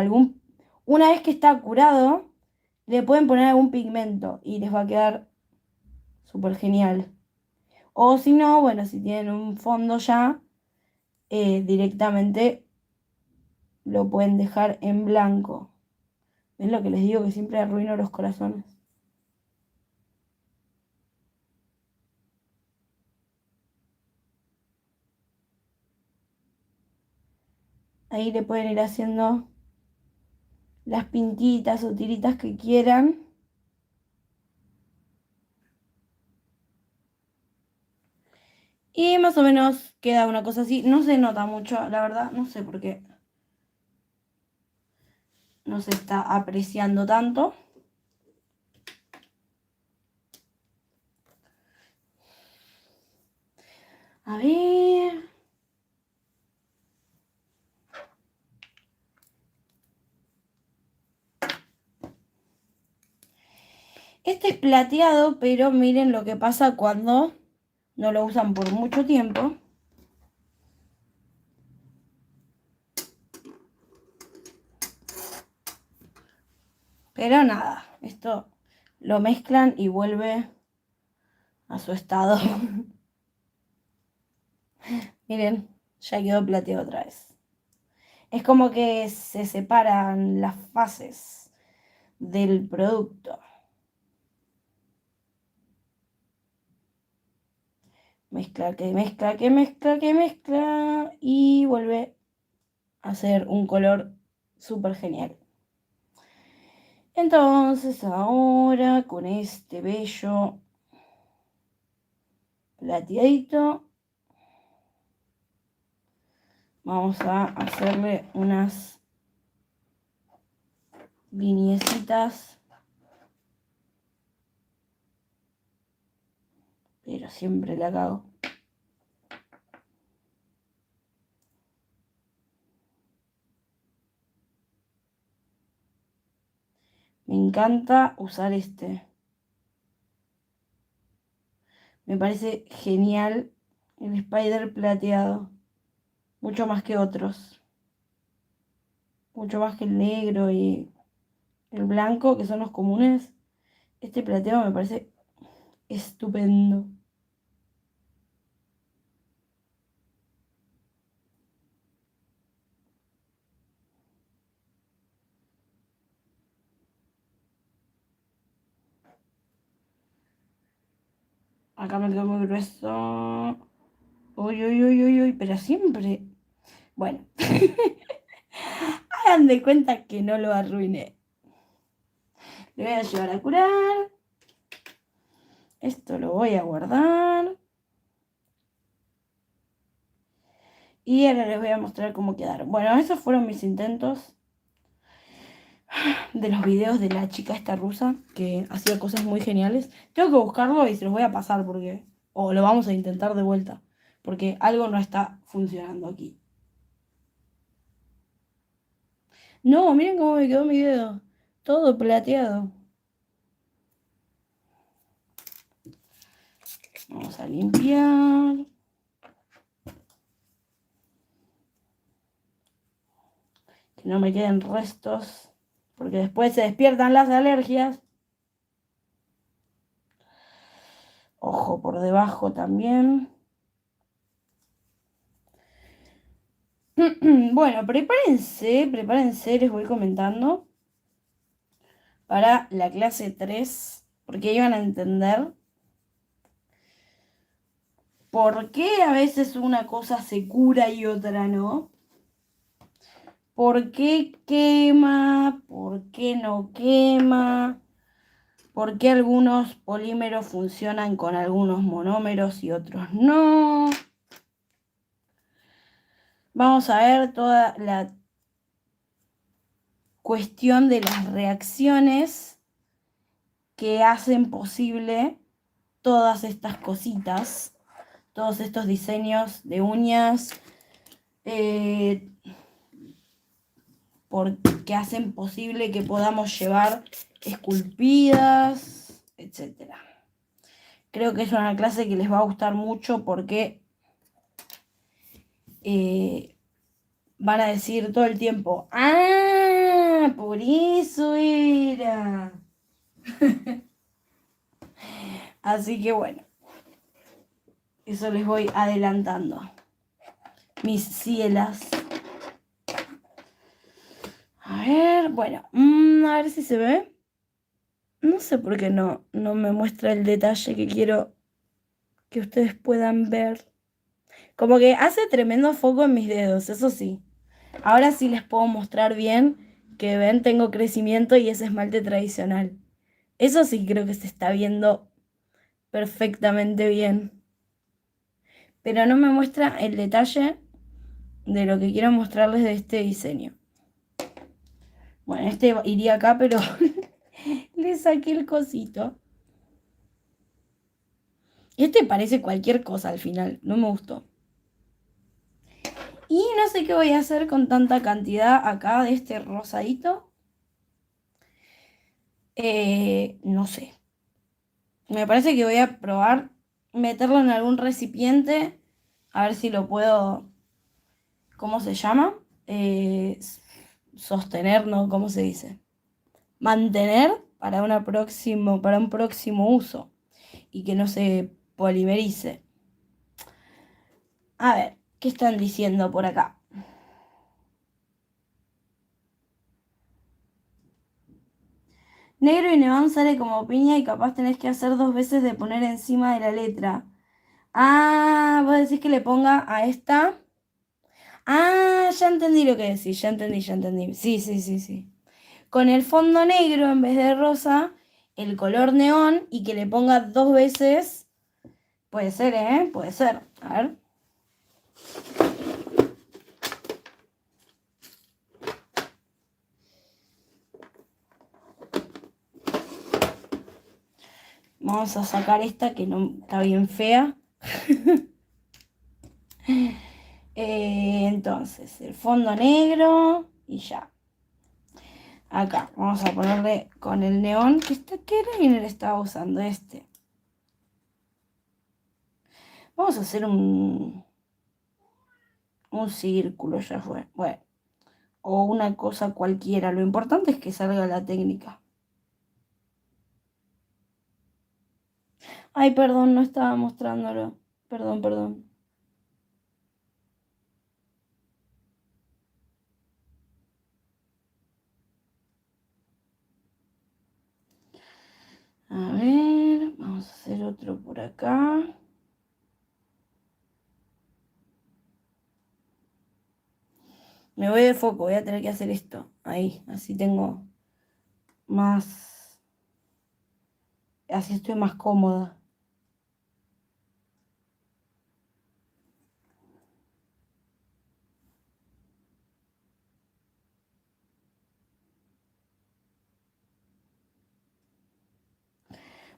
una vez que está curado, le pueden poner algún pigmento y les va a quedar súper genial. O si no, bueno, si tienen un fondo ya, directamente lo pueden dejar en blanco. ¿Ven lo que les digo? Que siempre arruino los corazones. Ahí le pueden ir haciendo las pintitas o tiritas que quieran. Y más o menos queda una cosa así. No se nota mucho, la verdad. No sé por qué no se está apreciando tanto. A ver. Este es plateado, pero miren lo que pasa cuando no lo usan por mucho tiempo. Pero nada, esto lo mezclan y vuelve a su estado. Miren, ya quedó plateado otra vez. Es como que se separan las fases del producto. Mezcla, que mezcla, que mezcla, que mezcla. Y vuelve a ser un color súper genial. Entonces ahora con este bello plateadito vamos a hacerle unas lineecitas, pero siempre la cago. Me encanta usar este. Me parece genial el spider plateado. Mucho más que otros. Mucho más que el negro y el blanco, que son los comunes. Este plateado me parece estupendo. Acá me quedó muy grueso. Uy, uy, uy, uy, uy, pero siempre. Bueno, hagan de cuenta que no lo arruiné. Le voy a llevar a curar. Esto lo voy a guardar. Y ahora les voy a mostrar cómo quedaron. Bueno, esos fueron mis intentos de los videos de la chica esta rusa que hacía cosas muy geniales. Tengo que buscarlo y se los voy a pasar porque... O lo vamos a intentar de vuelta. Porque algo no está funcionando aquí. No, miren cómo me quedó mi dedo. Todo plateado. Vamos a limpiar. Que no me queden restos, porque después se despiertan las alergias. Ojo por debajo también. Bueno, prepárense, les voy comentando para la clase 3, porque ahí van a entender por qué a veces una cosa se cura y otra no. ¿Por qué quema? ¿Por qué no quema? ¿Por qué algunos polímeros funcionan con algunos monómeros y otros no? Vamos a ver toda la cuestión de las reacciones que hacen posible todas estas cositas, todos estos diseños de uñas, porque hacen posible que podamos llevar esculpidas, etc. Creo que es una clase que les va a gustar mucho porque van a decir todo el tiempo, ¡ah! Por eso era. Así que bueno, eso les voy adelantando. Mis cielas. A ver, bueno, a ver si se ve. No sé por qué no me muestra el detalle que quiero que ustedes puedan ver. Como que hace tremendo foco en mis dedos, eso sí. Ahora sí les puedo mostrar bien que ven, tengo crecimiento y ese esmalte tradicional. Eso sí creo que se está viendo perfectamente bien. Pero no me muestra el detalle de lo que quiero mostrarles de este diseño. Bueno, este iría acá, pero le saqué el cosito. Este parece cualquier cosa al final, no me gustó. Y no sé qué voy a hacer con tanta cantidad acá de este rosadito. No sé. Me parece que voy a probar meterlo en algún recipiente. A ver si lo puedo... ¿Cómo se llama? Sostener, ¿no? ¿Cómo se dice? Mantener para un próximo uso. Y que no se polimerice. A ver, ¿qué están diciendo por acá? Negro y neón sale como piña y capaz tenés que hacer 2 veces de poner encima de la letra. Ah, vos decís que le ponga a esta. Ah, ya entendí lo que decís, ya entendí. Sí, sí, sí, sí. Con el fondo negro en vez de rosa, el color neón y que le ponga 2 veces. Puede ser, ¿eh? Puede ser. A ver. Vamos a sacar esta que no está bien fea. Entonces, el fondo negro y ya. Acá, vamos a ponerle con el neón. ¿Qué liner estaba usando este? Vamos a hacer un círculo, ya fue. Bueno, o una cosa cualquiera. Lo importante es que salga la técnica. Ay, perdón, no estaba mostrándolo. Perdón. A ver, vamos a hacer otro por acá. Me voy de foco, voy a tener que hacer esto. Ahí, así tengo más... Así estoy más cómoda.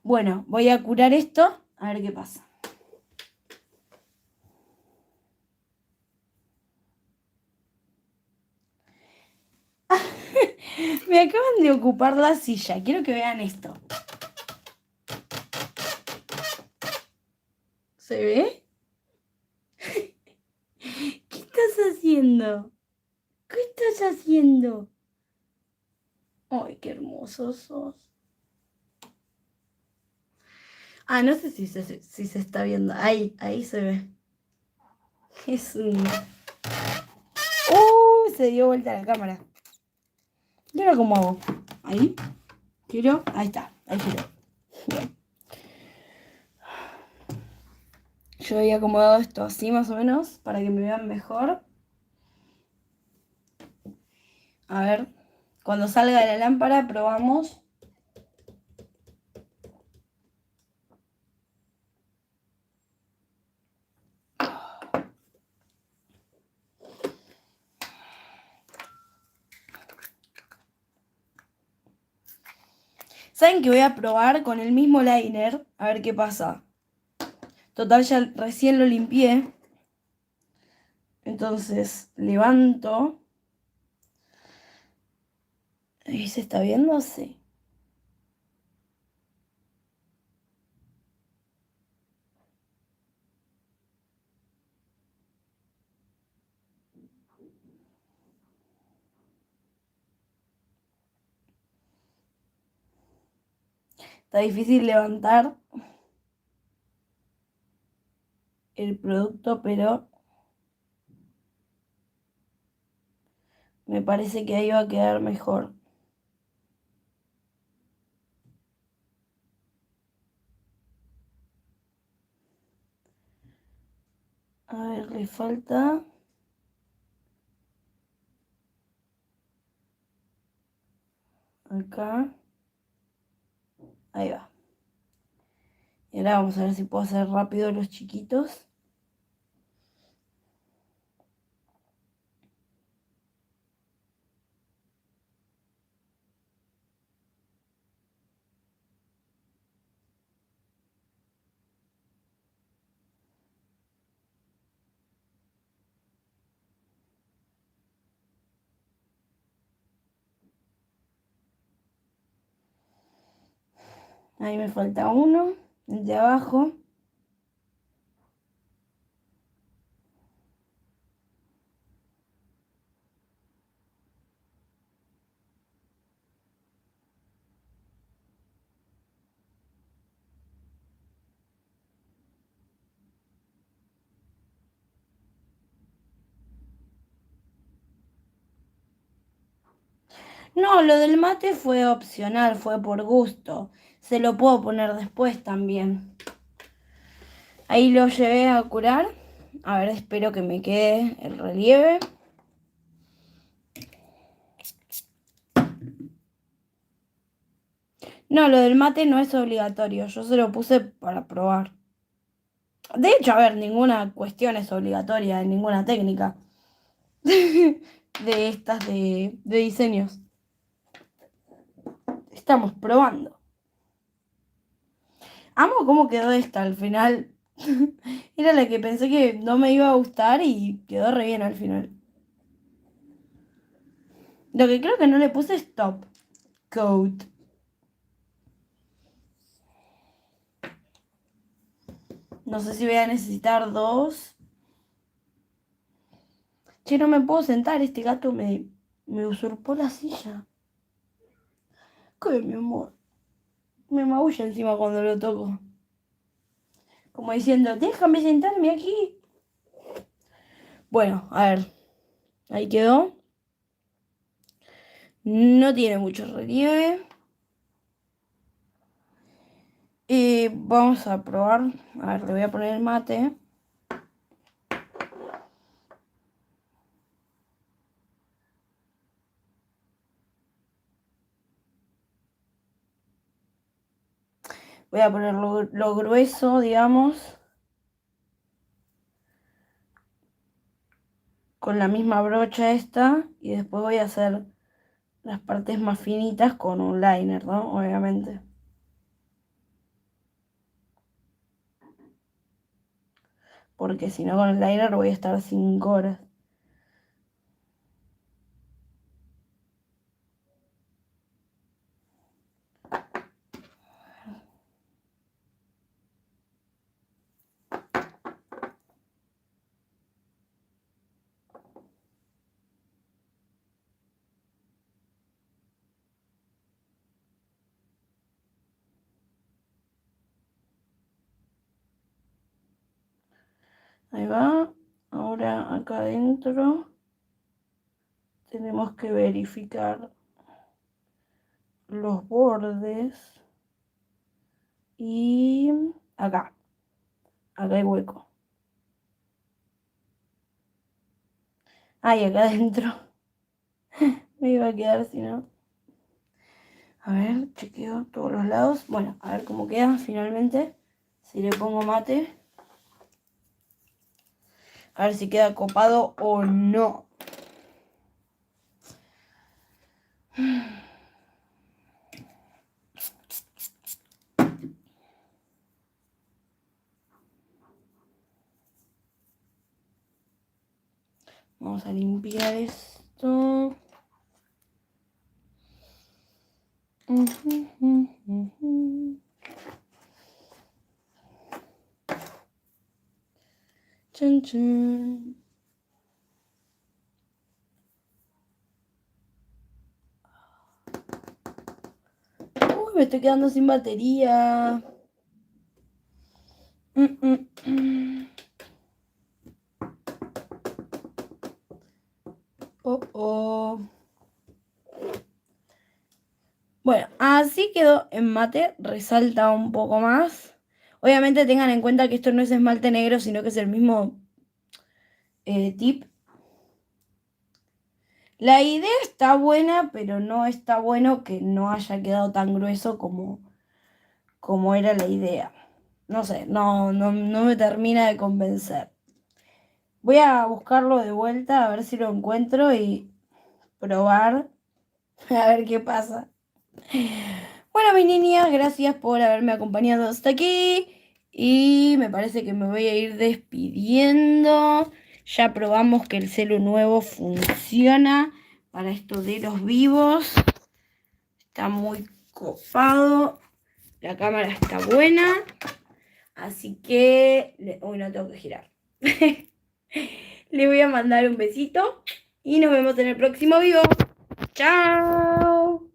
Bueno, voy a curar esto, a ver qué pasa. Me acaban de ocupar la silla. Quiero que vean esto. ¿Se ve? ¿Qué estás haciendo? ¿Qué estás estás haciendo? Ay, qué hermosos sos. Ah, no sé si se está viendo. Ahí se ve. Es un... Se dio vuelta la cámara. ¿Y ahora cómo hago? Ahí. Giro. Ahí está. Ahí giro. Bien. Yo había acomodado esto así más o menos para que me vean mejor. A ver. Cuando salga de la lámpara probamos. ¿Saben que voy a probar con el mismo liner? A ver qué pasa. Total, ya recién lo limpié. Entonces, levanto. ¿Ahí se está viendo? Sí. Está difícil levantar el producto, pero me parece que ahí va a quedar mejor. A ver, le falta... Acá. Ahí va. Y ahora vamos a ver si puedo hacer rápido los chiquitos. Ahí me falta uno, el de abajo. No, lo del mate fue opcional, fue por gusto. Se lo puedo poner después también. Ahí lo llevé a curar. A ver, espero que me quede el relieve. No, lo del mate no es obligatorio. Yo se lo puse para probar. De hecho, a ver, ninguna cuestión es obligatoria en ninguna técnica de estas de diseños. Estamos probando. Amo cómo quedó esta al final. Era la que pensé que no me iba a gustar y quedó re bien al final. Lo que creo que no le puse es top coat. No sé si voy a necesitar dos. Che, no me puedo sentar, este gato me usurpó la silla. ¿Qué, mi amor? Me maulla encima cuando lo toco. Como diciendo, déjame sentarme aquí. Bueno, a ver. Ahí quedó. No tiene mucho relieve. Y vamos a probar. A ver, le voy a poner el mate. Voy a poner lo grueso, digamos. Con la misma brocha esta. Y después voy a hacer las partes más finitas con un liner, ¿no? Obviamente. Porque si no con el liner voy a estar 5 horas. Ahí va. Ahora acá adentro tenemos que verificar los bordes. Y acá hay hueco. Y acá adentro me iba a quedar si no. A ver, chequeo todos los lados. Bueno, a ver cómo queda finalmente. Si le pongo mate. A ver si queda copado o no. Vamos a limpiar esto. Chan, chan. Uy, me estoy quedando sin batería. Oh. Bueno, así quedó en mate, resalta un poco más. Obviamente tengan en cuenta que esto no es esmalte negro, sino que es el mismo tip. La idea está buena, pero no está bueno que no haya quedado tan grueso como era la idea. No sé, no me termina de convencer. Voy a buscarlo de vuelta, a ver si lo encuentro y probar, a ver qué pasa. Bueno, mi niña, gracias por haberme acompañado hasta aquí. Y me parece que me voy a ir despidiendo. Ya probamos que el celu nuevo funciona para esto de los vivos. Está muy copado. La cámara está buena. Así que... Uy, no tengo que girar. Le voy a mandar un besito. Y nos vemos en el próximo vivo. ¡Chao!